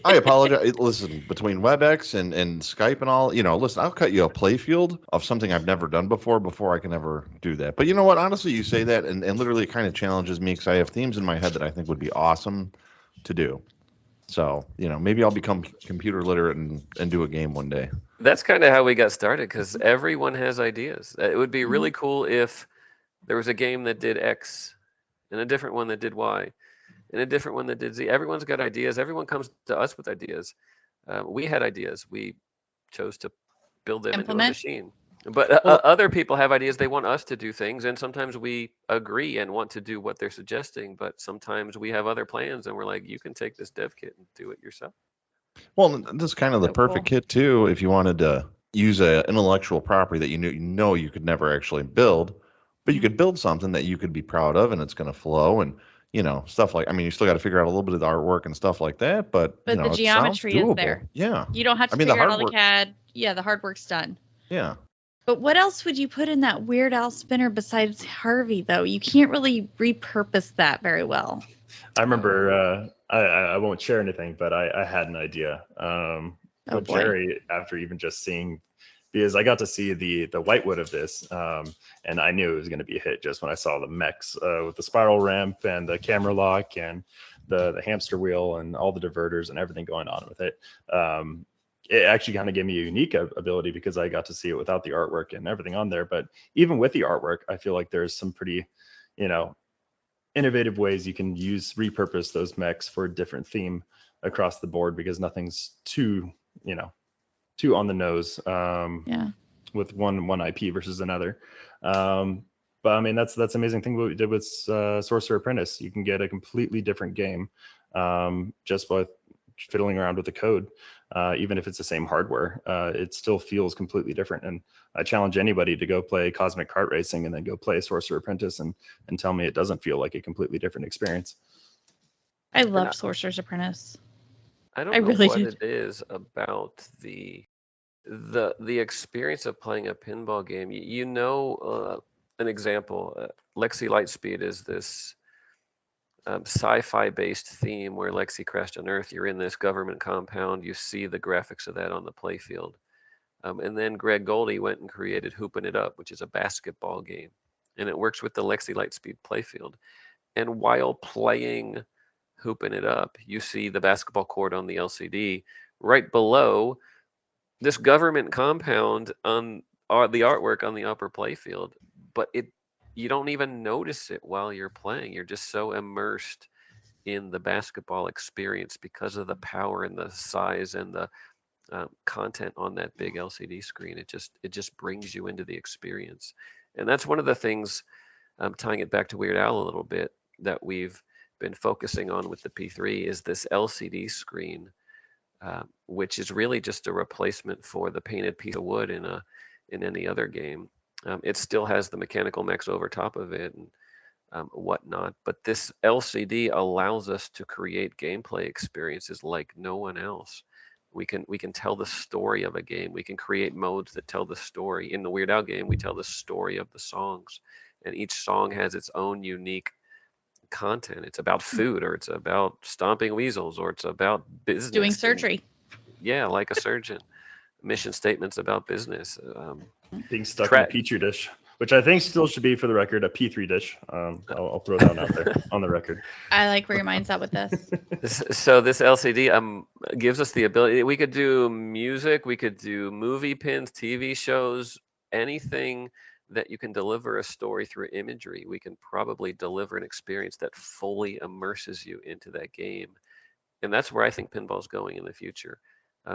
Speaker 6: I apologize. Listen, between WebEx and Skype and all, listen, I'll cut you a playfield of something I've never done before I can ever do that. But you know what? Honestly, you say that, and literally it kind of challenges me because I have themes in my head that I think would be awesome to do. So, maybe I'll become computer literate and do a game one day.
Speaker 4: That's kind of how we got started because everyone has ideas. It would be really cool if there was a game that did X and a different one that did Y. And a different one that did Z. Everyone's got ideas. Everyone comes to us with ideas. We had ideas. We chose to build them into a machine. But other people have ideas. They want us to do things. And sometimes we agree and want to do what they're suggesting. But sometimes we have other plans and we're like, you can take this dev kit and do it yourself.
Speaker 6: Well, this is kind of the perfect kit, too, if you wanted to use an intellectual property that you could never actually build. But you could build something that you could be proud of and it's going to flow and stuff like, you still got to figure out a little bit of the artwork and stuff like that, but
Speaker 3: the geometry is there.
Speaker 6: Yeah.
Speaker 3: You don't have to figure out all the CAD. Yeah, the hard work's done.
Speaker 6: Yeah.
Speaker 3: But what else would you put in that Weird Al spinner besides Harvey, though? You can't really repurpose that very well.
Speaker 5: I remember, I won't share anything, but I had an idea. With Gerry, after even just seeing, because I got to see the whitewood of this, and I knew it was going to be a hit just when I saw the mechs with the spiral ramp and the camera lock and the hamster wheel and all the diverters and everything going on with it. It actually kind of gave me a unique ability because I got to see it without the artwork and everything on there. But even with the artwork, I feel like there's some pretty, innovative ways you can repurpose those mechs for a different theme across the board because nothing's too on the nose with one IP versus another. But that's amazing thing what we did with Sorcerer Apprentice. You can get a completely different game just by fiddling around with the code. Even if it's the same hardware, it still feels completely different. And I challenge anybody to go play Cosmic Kart Racing and then go play Sorcerer Apprentice and tell me it doesn't feel like a completely different experience.
Speaker 3: I love Sorcerer's Apprentice.
Speaker 4: I don't know what it is about the experience of playing a pinball game. An example, Lexi Lightspeed is this sci-fi based theme where Lexi crashed on Earth. You're in this government compound. You see the graphics of that on the playfield. And then Greg Goldie went and created Hoopin' It Up, which is a basketball game. And it works with the Lexi Lightspeed playfield. And while playing Hoopin' It Up, you see the basketball court on the LCD. Right below this government compound on the artwork on the upper playfield, but you don't even notice it while you're playing. You're just so immersed in the basketball experience because of the power and the size and the content on that big LCD screen. It just brings you into the experience. And that's one of the things, tying it back to Weird Al a little bit, that we've been focusing on with the P3 is this LCD screen, which is really just a replacement for the painted piece of wood in any other game. It still has the mechanical mechs over top of it and whatnot, but this LCD allows us to create gameplay experiences like no one else. We can tell the story of a game. We can create modes that tell the story. In the Weird Al game, we tell the story of the songs, and each song has its own unique content. It's about food, or it's about stomping weasels, or it's about business.
Speaker 3: Doing surgery.
Speaker 4: Yeah, like a surgeon. Mission statements about business.
Speaker 5: Being stuck in a petri dish, which I think still should be, for the record, a petri dish. I'll throw that out there on the record.
Speaker 3: I like where your mind's at with this.
Speaker 4: So this LCD gives us the ability. We could do music, we could do movie pins, TV shows, anything that you can deliver a story through imagery. We can probably deliver an experience that fully immerses you into that game. And that's where I think pinball's going in the future.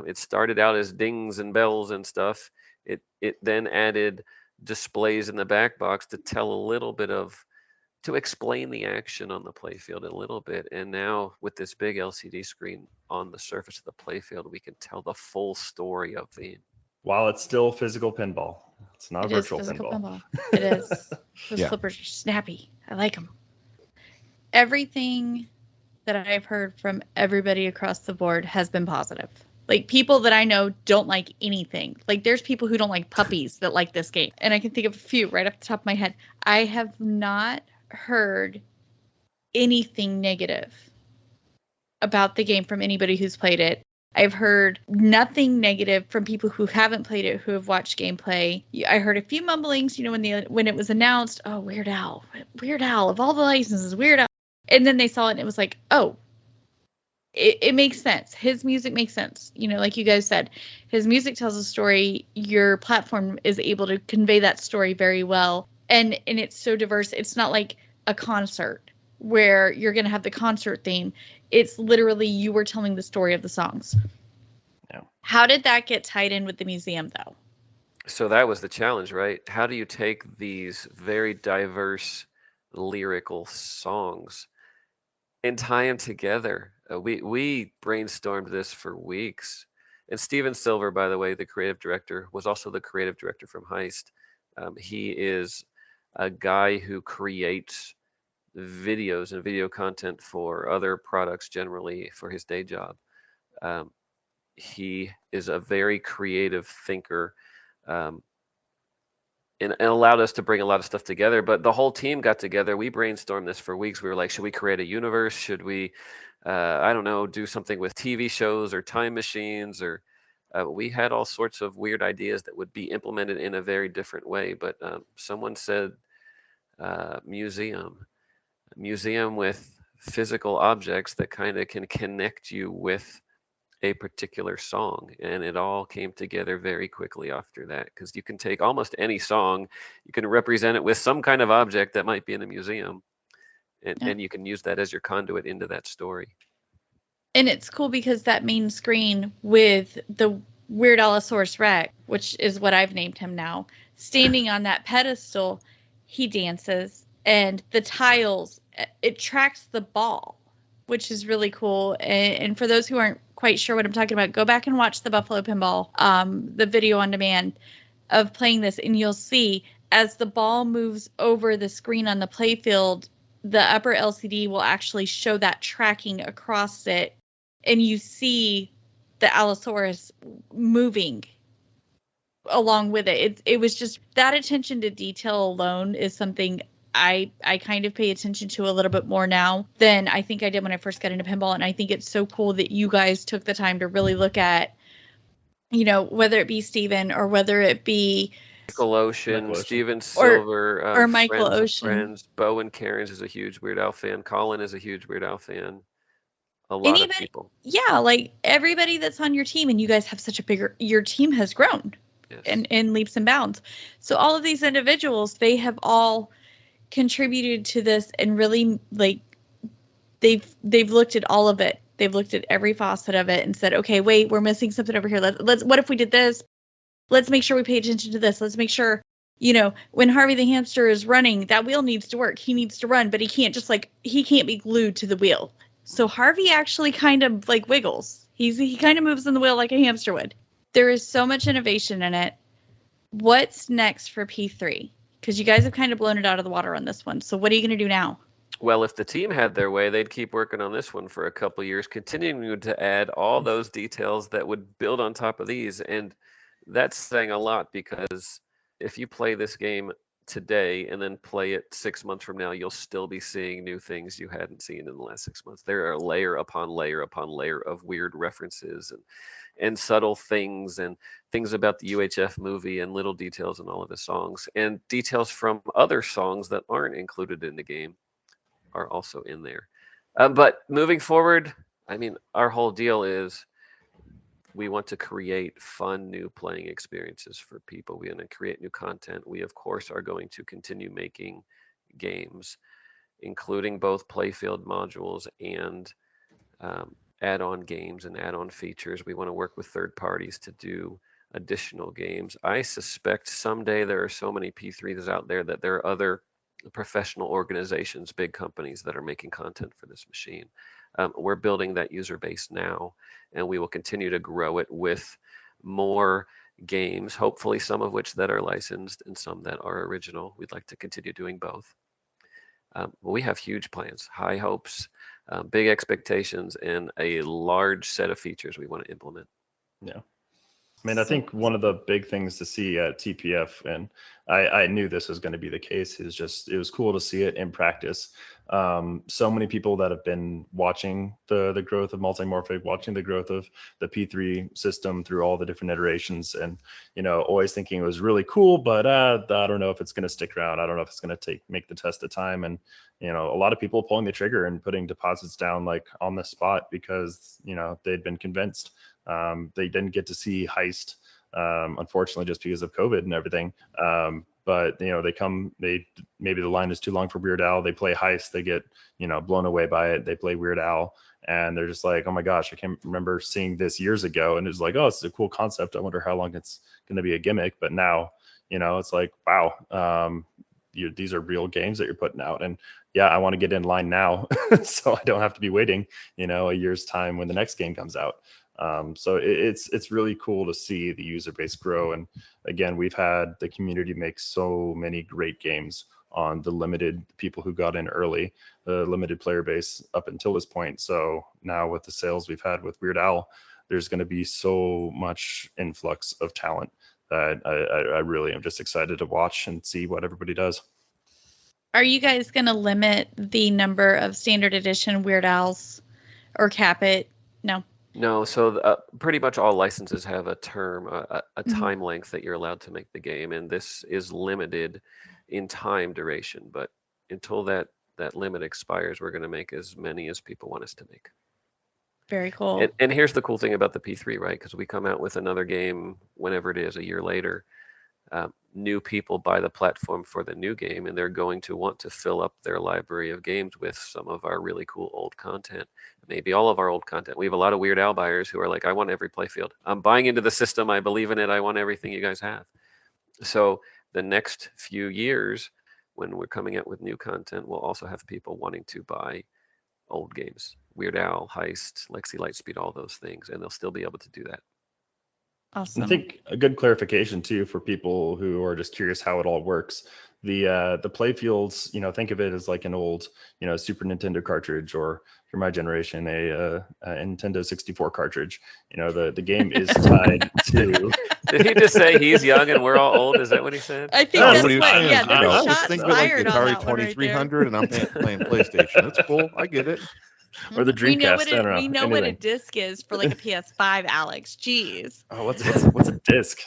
Speaker 4: It started out as dings and bells and stuff. It then added displays in the back box to tell a little bit to explain the action on the playfield a little bit. And now with this big LCD screen on the surface of the playfield, we can tell the full story of the.
Speaker 5: While it's still physical pinball, it's not virtual pinball.
Speaker 3: It is. Those flippers are snappy. I like them. Everything that I've heard from everybody across the board has been positive. Like, people that I know don't like anything. Like, there's people who don't like puppies that like this game. And I can think of a few right off the top of my head. I have not heard anything negative about the game from anybody who's played it. I've heard nothing negative from people who haven't played it, who have watched gameplay. I heard a few mumblings, when it was announced, oh, Weird Al, of all the licenses, Weird Al. And then they saw it and it was like, oh, it makes sense. His music makes sense. Like you guys said, his music tells a story. Your platform is able to convey that story very well. And it's so diverse. It's not like a concert where you're going to have the concert theme. It's literally you were telling the story of the songs.
Speaker 5: Yeah.
Speaker 3: How did that get tied in with the museum, though?
Speaker 4: So that was the challenge, right? How do you take these very diverse lyrical songs and tie them together? We brainstormed this for weeks. And Steven Silver, by the way, the creative director, was also the creative director from Heist. He is a guy who creates videos and video content for other products, generally for his day job. He is a very creative thinker, and allowed us to bring a lot of stuff together. But the whole team got together. We brainstormed this for weeks. We were like, should we create a universe? Should we, do something with TV shows or time machines? Or we had all sorts of weird ideas that would be implemented in a very different way. But someone said museum with physical objects that kind of can connect you with a particular song, and it all came together very quickly after that, because you can take almost any song, you can represent it with some kind of object that might be in a museum, and you can use that as your conduit into that story.
Speaker 3: And it's cool because that main screen with the Weird Allosaurus Rex, which is what I've named him now, standing on that pedestal, he dances, and the tiles, it tracks the ball, which is really cool. And for those who aren't quite sure what I'm talking about, go back and watch the Buffalo Pinball, the video on demand of playing this, and you'll see as the ball moves over the screen on the playfield, the upper LCD will actually show that tracking across it, and you see the Allosaurus moving along with it. It was just that attention to detail alone is something I kind of pay attention to a little bit more now than I think I did when I first got into pinball. And I think it's so cool that you guys took the time to really look at, whether it be Steven or whether it be
Speaker 4: Michael Ocean, Steven Silver,
Speaker 3: or Michael Ocean.
Speaker 4: Friends. Bowen Cairns is a huge Weird Al fan. Colin is a huge Weird Al fan. A lot of people. Yeah,
Speaker 3: like everybody that's on your team, and you guys have such your team has grown in leaps and bounds. So all of these individuals, they have all contributed to this, and really, like, they've looked at all of it. They've looked at every facet of it and said, okay, wait, we're missing something over here. Let's what if we did this? Let's make sure we pay attention to this. Let's make sure, when Harvey the hamster is running, that wheel needs to work. He needs to run, but he can't be glued to the wheel. So Harvey actually kind of like wiggles. He kind of moves in the wheel like a hamster would. There is so much innovation in it. What's next for P3? Because you guys have kind of blown it out of the water on this one. So what are you going to do now?
Speaker 4: Well, if the team had their way, they'd keep working on this one for a couple years, continuing to add all those details that would build on top of these. And that's saying a lot, because if you play this game today and then play it 6 months from now, you'll still be seeing new things you hadn't seen in the last 6 months. There are layer upon layer upon layer of weird references and subtle things and things about the UHF movie and little details in all of the songs, and details from other songs that aren't included in the game are also in there. But moving forward, I mean, our whole deal is we want to create fun new playing experiences for people. We want to create new content. We, of course, are going to continue making games, including both playfield modules and add-on games and add-on features. We want to work with third parties to do additional games. I suspect someday there are so many P3s out there that there are other professional organizations, big companies that are making content for this machine. We're building that user base now, and we will continue to grow it with more games, hopefully some of which that are licensed and some that are original. We'd like to continue doing both. We have huge plans, high hopes, big expectations, and a large set of features we want to implement.
Speaker 5: Yeah. I mean, I think one of the big things to see at TPF, and I knew this was going to be the case, is just it was cool to see it in practice. So many people that have been watching the growth of Multimorphic, watching the growth of the P3 system through all the different iterations, and always thinking it was really cool, but I don't know if it's going to stick around. I don't know if it's going to make the test of time. And a lot of people pulling the trigger and putting deposits down like on the spot because they'd been convinced. They didn't get to see Heist, unfortunately, just because of COVID and everything. But maybe the line is too long for Weird Al. They play Heist, they get blown away by it. They play Weird Al, and they're just like, oh my gosh, I can't remember seeing this years ago. And it's like, oh, it's a cool concept. I wonder how long it's going to be a gimmick. But now, it's like, wow, these are real games that you're putting out. And yeah, I want to get in line now, so I don't have to be waiting, a year's time when the next game comes out. So it's really cool to see the user base grow. And again, we've had the community make so many great games on the limited people who got in early, the limited player base up until this point. So now with the sales we've had with Weird Al, there's going to be so much influx of talent that I really am just excited to watch and see what everybody does.
Speaker 3: Are you guys going to limit the number of standard edition Weird Al's or cap it? No.
Speaker 4: No, so pretty much all licenses have a term, a time length that you're allowed to make the game, and this is limited in time duration. But until that limit expires, we're going to make as many as people want us to make.
Speaker 3: Very cool.
Speaker 4: And here's the cool thing about the P3, right? Because we come out with another game whenever it is, a year later. New people buy the platform for the new game, and they're going to want to fill up their library of games with some of our really cool old content, maybe all of our old content. We have a lot of Weird Al buyers who are like, I want every playfield. I'm buying into the system. I believe in it. I want everything you guys have. So the next few years, when we're coming out with new content, we'll also have people wanting to buy old games, Weird Al, Heist, Lexi Lightspeed, all those things, and they'll still be able to do that.
Speaker 3: Awesome.
Speaker 5: I think a good clarification too for people who are just curious how it all works. The playfields, think of it as like an old, Super Nintendo cartridge, or for my generation, a Nintendo 64 cartridge. The game is tied to.
Speaker 4: Did he just say he's young and we're all old? Is that what he said?
Speaker 3: I think that's what. Yeah,
Speaker 6: there
Speaker 3: there's
Speaker 6: was
Speaker 3: shots
Speaker 6: think of it like
Speaker 3: fired
Speaker 6: the
Speaker 3: on
Speaker 6: Atari
Speaker 3: that one right
Speaker 6: 2300, and I'm playing PlayStation. That's cool. I get it.
Speaker 5: Or the Dreamcast.
Speaker 3: We know what a disc is for like a PS5, Alex. Jeez.
Speaker 5: Oh, what's a disc?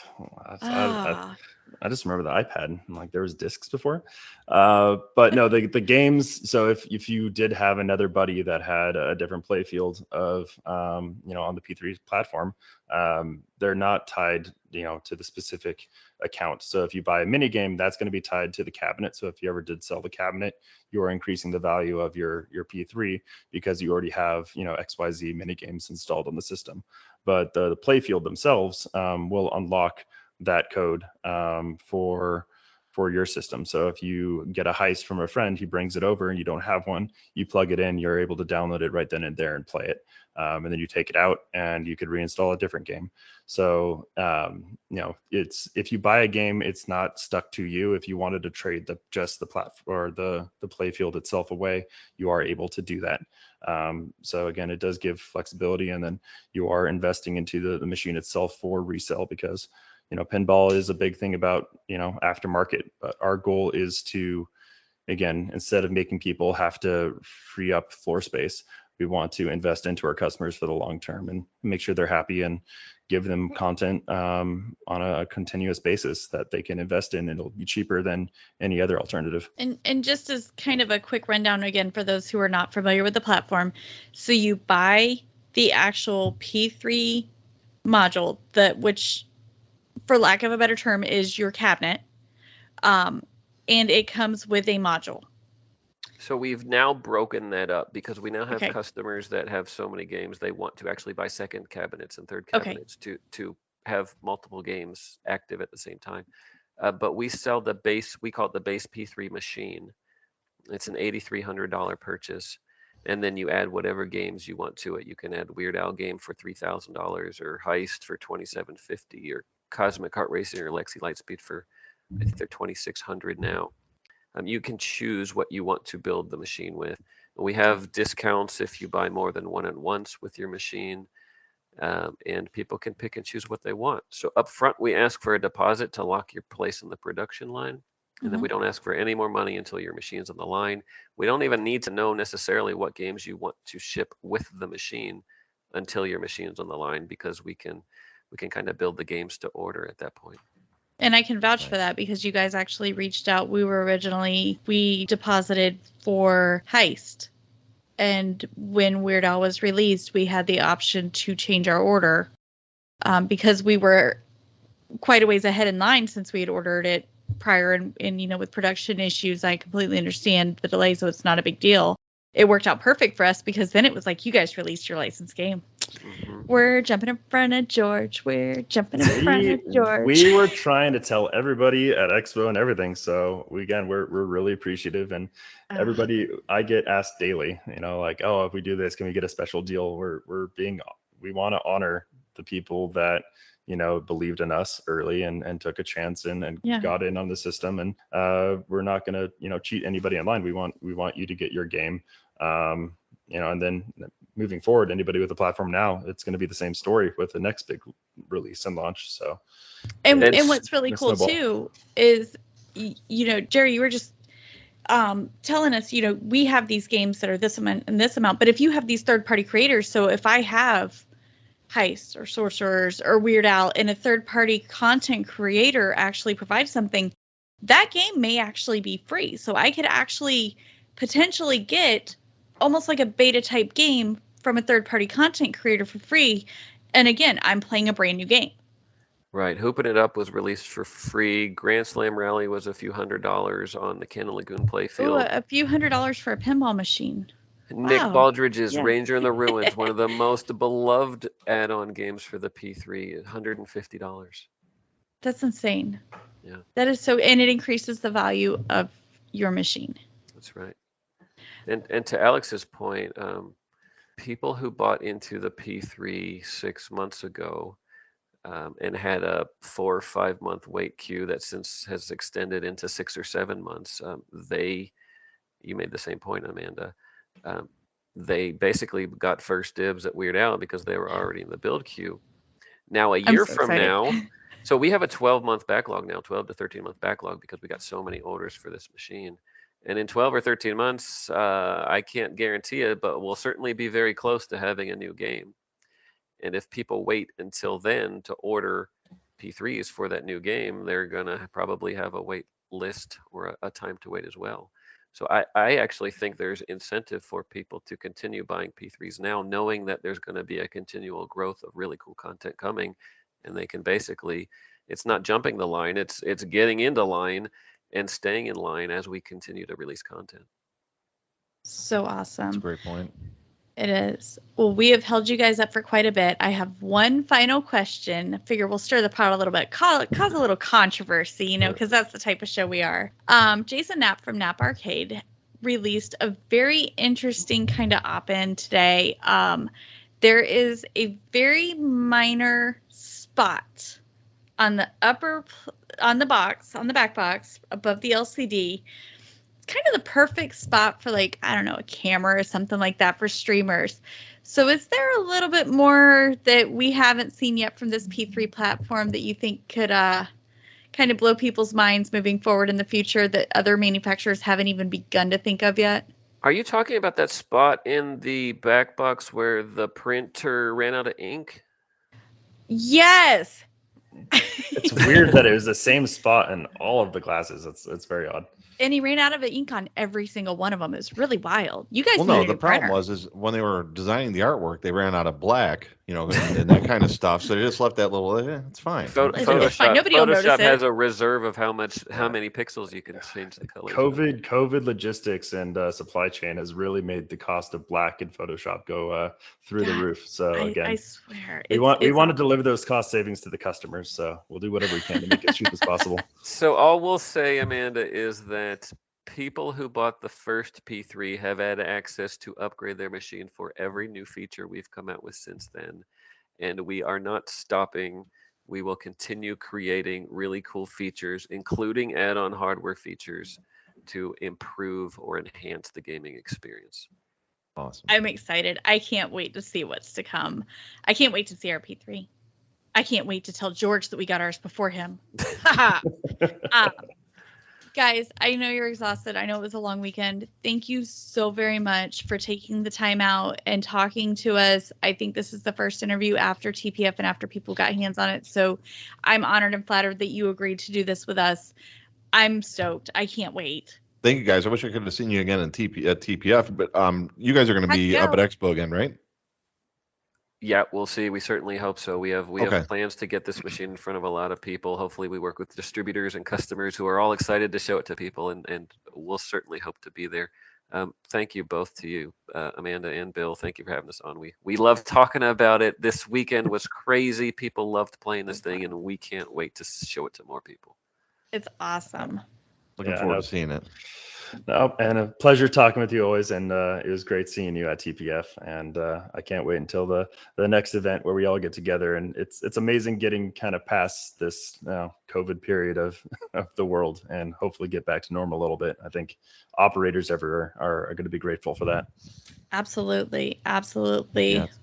Speaker 5: I just remember the iPad. Like there was discs before. But no, the games. So if you did have another buddy that had a different playfield of on the P3 platform, they're not tied to the specific account. So if you buy a mini game, that's going to be tied to the cabinet. So if you ever did sell the cabinet, you're increasing the value of your P3 because you already have XYZ mini games installed on the system. But the playfield themselves will unlock that code for your system. So if you get a Heist from a friend, he brings it over and you don't have one, you plug it in, you're able to download it right then and there and play it. And then you take it out and you could reinstall a different game. So, it's, if you buy a game, it's not stuck to you. If you wanted to trade just the platform or the playfield itself away, you are able to do that. So again, it does give flexibility, and then you are investing into the machine itself for resale, because pinball is a big thing about, aftermarket, but our goal is to, again, instead of making people have to free up floor space, we want to invest into our customers for the long term and make sure they're happy and give them content on a continuous basis that they can invest in. It'll be cheaper than any other alternative.
Speaker 3: And just as kind of a quick rundown again for those who are not familiar with the platform, so you buy the actual P3 module, which, for lack of a better term, is your cabinet, and it comes with a module.
Speaker 4: So we've now broken that up because we now have customers that have so many games they want to actually buy second cabinets and third cabinets to have multiple games active at the same time. But we sell the base, we call it the base P3 machine. It's an $8,300 purchase. And then you add whatever games you want to it. You can add Weird Al game for $3,000 or Heist for $2,750 or Cosmic Kart Racing or Lexi Lightspeed for, I think they're $2,600 now. You can choose what you want to build the machine with. We have discounts if you buy more than one at once with your machine, and people can pick and choose what they want. So up front, we ask for a deposit to lock your place in the production line, and then we don't ask for any more money until your machine's on the line. We don't even need to know necessarily what games you want to ship with the machine until your machine's on the line, because we can kind of build the games to order at that point.
Speaker 3: And I can vouch for that because you guys actually reached out. We deposited for Heist. And when Weird Al was released, we had the option to change our order because we were quite a ways ahead in line since we had ordered it prior. And with production issues, I completely understand the delay, so it's not a big deal. It worked out perfect for us because then it was like, you guys released your licensed game. We're jumping in front of George. We're jumping in front of George.
Speaker 5: We were trying to tell everybody at Expo and everything. So we're really appreciative. And everybody, I get asked daily, like, oh, if we do this, can we get a special deal? We want to honor the people that, believed in us early and took a chance and got in on the system. And we're not going to, cheat anybody in line. We want you to get your game. And then moving forward, anybody with the platform now, it's going to be the same story with the next big release and launch. So,
Speaker 3: and what's really cool too is, Gerry, you were just telling us, we have these games that are this amount and this amount, but if you have these third-party creators, so if I have Heist or Sorcerers or Weird Al and a third-party content creator actually provides something, that game may actually be free. So I could actually potentially get almost like a beta type game from a third-party content creator for free. And again, I'm playing a brand new game.
Speaker 4: Right. Hoopin' It Up was released for free. Grand Slam Rally was a few $100s on the Cannon Lagoon playfield.
Speaker 3: A few $100s for a pinball machine.
Speaker 4: Nick Baldridge's Ranger in the Ruins, one of the most beloved add-on games for the P3, $150.
Speaker 3: That's insane.
Speaker 4: Yeah.
Speaker 3: That is so, and it increases the value of your machine.
Speaker 4: That's right. And to Alex's point, people who bought into the P3 6 months ago and had a 4 or 5 month wait queue that since has extended into 6 or 7 months, you made the same point, Amanda. They basically got first dibs at Weird Al because they were already in the build queue. Now, a year from now, so we have a 12-month backlog now, 12 to 13-month backlog because we got so many orders for this machine. And in 12 or 13 months, I can't guarantee it, but we'll certainly be very close to having a new game. And if people wait until then to order P3s for that new game, they're going to probably have a wait list or a time to wait as well. So I actually think there's incentive for people to continue buying P3s now, knowing that there's going to be a continual growth of really cool content coming. And they can basically, it's not jumping the line, it's getting into line and staying in line as we continue to release content.
Speaker 3: So awesome.
Speaker 6: That's a great point.
Speaker 3: It is. Well, we have held you guys up for quite a bit. I have one final question. I figure we'll stir the pot a little bit, cause a little controversy, because that's the type of show we are. Jason Knapp from Knapp Arcade released a very interesting kind of op-ed today. There is a very minor spot on the back box above the LCD. It's kind of the perfect spot for a camera or something like that for streamers. So is there a little bit more that we haven't seen yet from this P3 platform that you think could kind of blow people's minds moving forward in the future that other manufacturers haven't even begun to think of yet?
Speaker 4: Are you talking about that spot in the back box where the printer ran out of ink?
Speaker 3: Yes.
Speaker 5: It's weird that it was the same spot in all of the glasses. It's very odd.
Speaker 3: And he ran out of ink on every single one of them. It was really wild. You guys
Speaker 6: Well,
Speaker 3: need
Speaker 6: no,
Speaker 3: a new
Speaker 6: the problem
Speaker 3: printer.
Speaker 6: is when they were designing the artwork, they ran out of black, and that kind of stuff. So they just left that little. It's fine.
Speaker 3: It's fine.
Speaker 4: Photoshop,
Speaker 3: Nobody will notice
Speaker 4: Photoshop
Speaker 3: it.
Speaker 4: has a reserve of how many pixels you can change the color.
Speaker 5: COVID logistics and supply chain has really made the cost of black in Photoshop go through the roof. So again,
Speaker 3: I swear,
Speaker 5: we want to deliver those cost savings to the customers. So we'll do whatever we can to make it as cheap as possible.
Speaker 4: So all we'll say, Amanda, is that people who bought the first P3 have had access to upgrade their machine for every new feature we've come out with since then. And we are not stopping. We will continue creating really cool features, including add-on hardware features to improve or enhance the gaming experience.
Speaker 6: Awesome.
Speaker 3: I'm excited. I can't wait to see what's to come. I can't wait to see our P3. I can't wait to tell George that we got ours before him. Guys, I know you're exhausted. I know it was a long weekend. Thank you so very much for taking the time out and talking to us. I think this is the first interview after TPF and after people got hands on it. So I'm honored and flattered that you agreed to do this with us. I'm stoked. I can't wait.
Speaker 6: Thank you, guys. I wish I could have seen you again at TPF, but you guys are going to be up at Expo again, right?
Speaker 4: Yeah, we'll see. We certainly hope so. We have plans to get this machine in front of a lot of people. Hopefully we work with distributors and customers who are all excited to show it to people, and we'll certainly hope to be there. Thank you both to you, Amanda and Bill. Thank you for having us on. We love talking about it. This weekend was crazy. People loved playing this thing, and we can't wait to show it to more people.
Speaker 3: It's awesome.
Speaker 6: Looking forward to seeing it.
Speaker 5: No, and a pleasure talking with you always, and it was great seeing you at TPF, and I can't wait until the next event where we all get together. And it's amazing getting kind of past this COVID period of the world and hopefully get back to normal a little bit. I think operators everywhere are going to be grateful for that.
Speaker 3: Absolutely. Absolutely.
Speaker 6: Yes.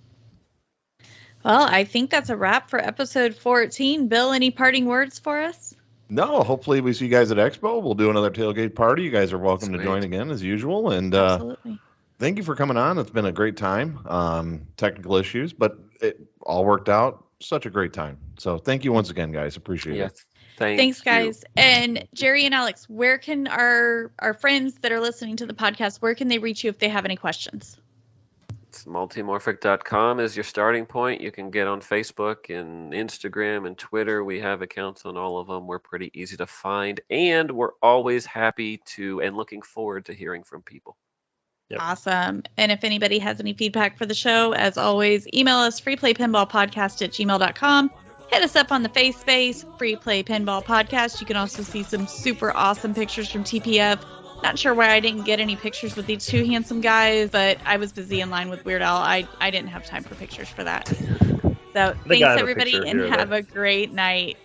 Speaker 3: Well, I think that's a wrap for episode 14. Bill, any parting words for us?
Speaker 6: No, hopefully we see you guys at Expo. We'll do another tailgate party. You guys are welcome to join again as usual. And
Speaker 3: Absolutely.
Speaker 6: Thank you for coming on. It's been a great time. Technical issues, but it all worked out. Such a great time. So thank you once again, guys. Appreciate it.
Speaker 3: Thanks, guys. And Gerry and Alex, where can our friends that are listening to the podcast, where can they reach you if they have any questions?
Speaker 4: Multimorphic.com is your starting point. You can get on Facebook and Instagram and Twitter. We have accounts on all of them. We're pretty easy to find, and we're always happy to and looking forward to hearing from people.
Speaker 5: Yep.
Speaker 3: Awesome. And if anybody has any feedback for the show, as always, email us freeplaypinballpodcast@gmail.com. Hit us up on the face space, Free Play Pinball Podcast. You can also see some super awesome pictures from TPF. Not sure why I didn't get any pictures with these two handsome guys, but I was busy in line with Weird Al. I didn't have time for pictures for that. So thanks, everybody, and have a great night.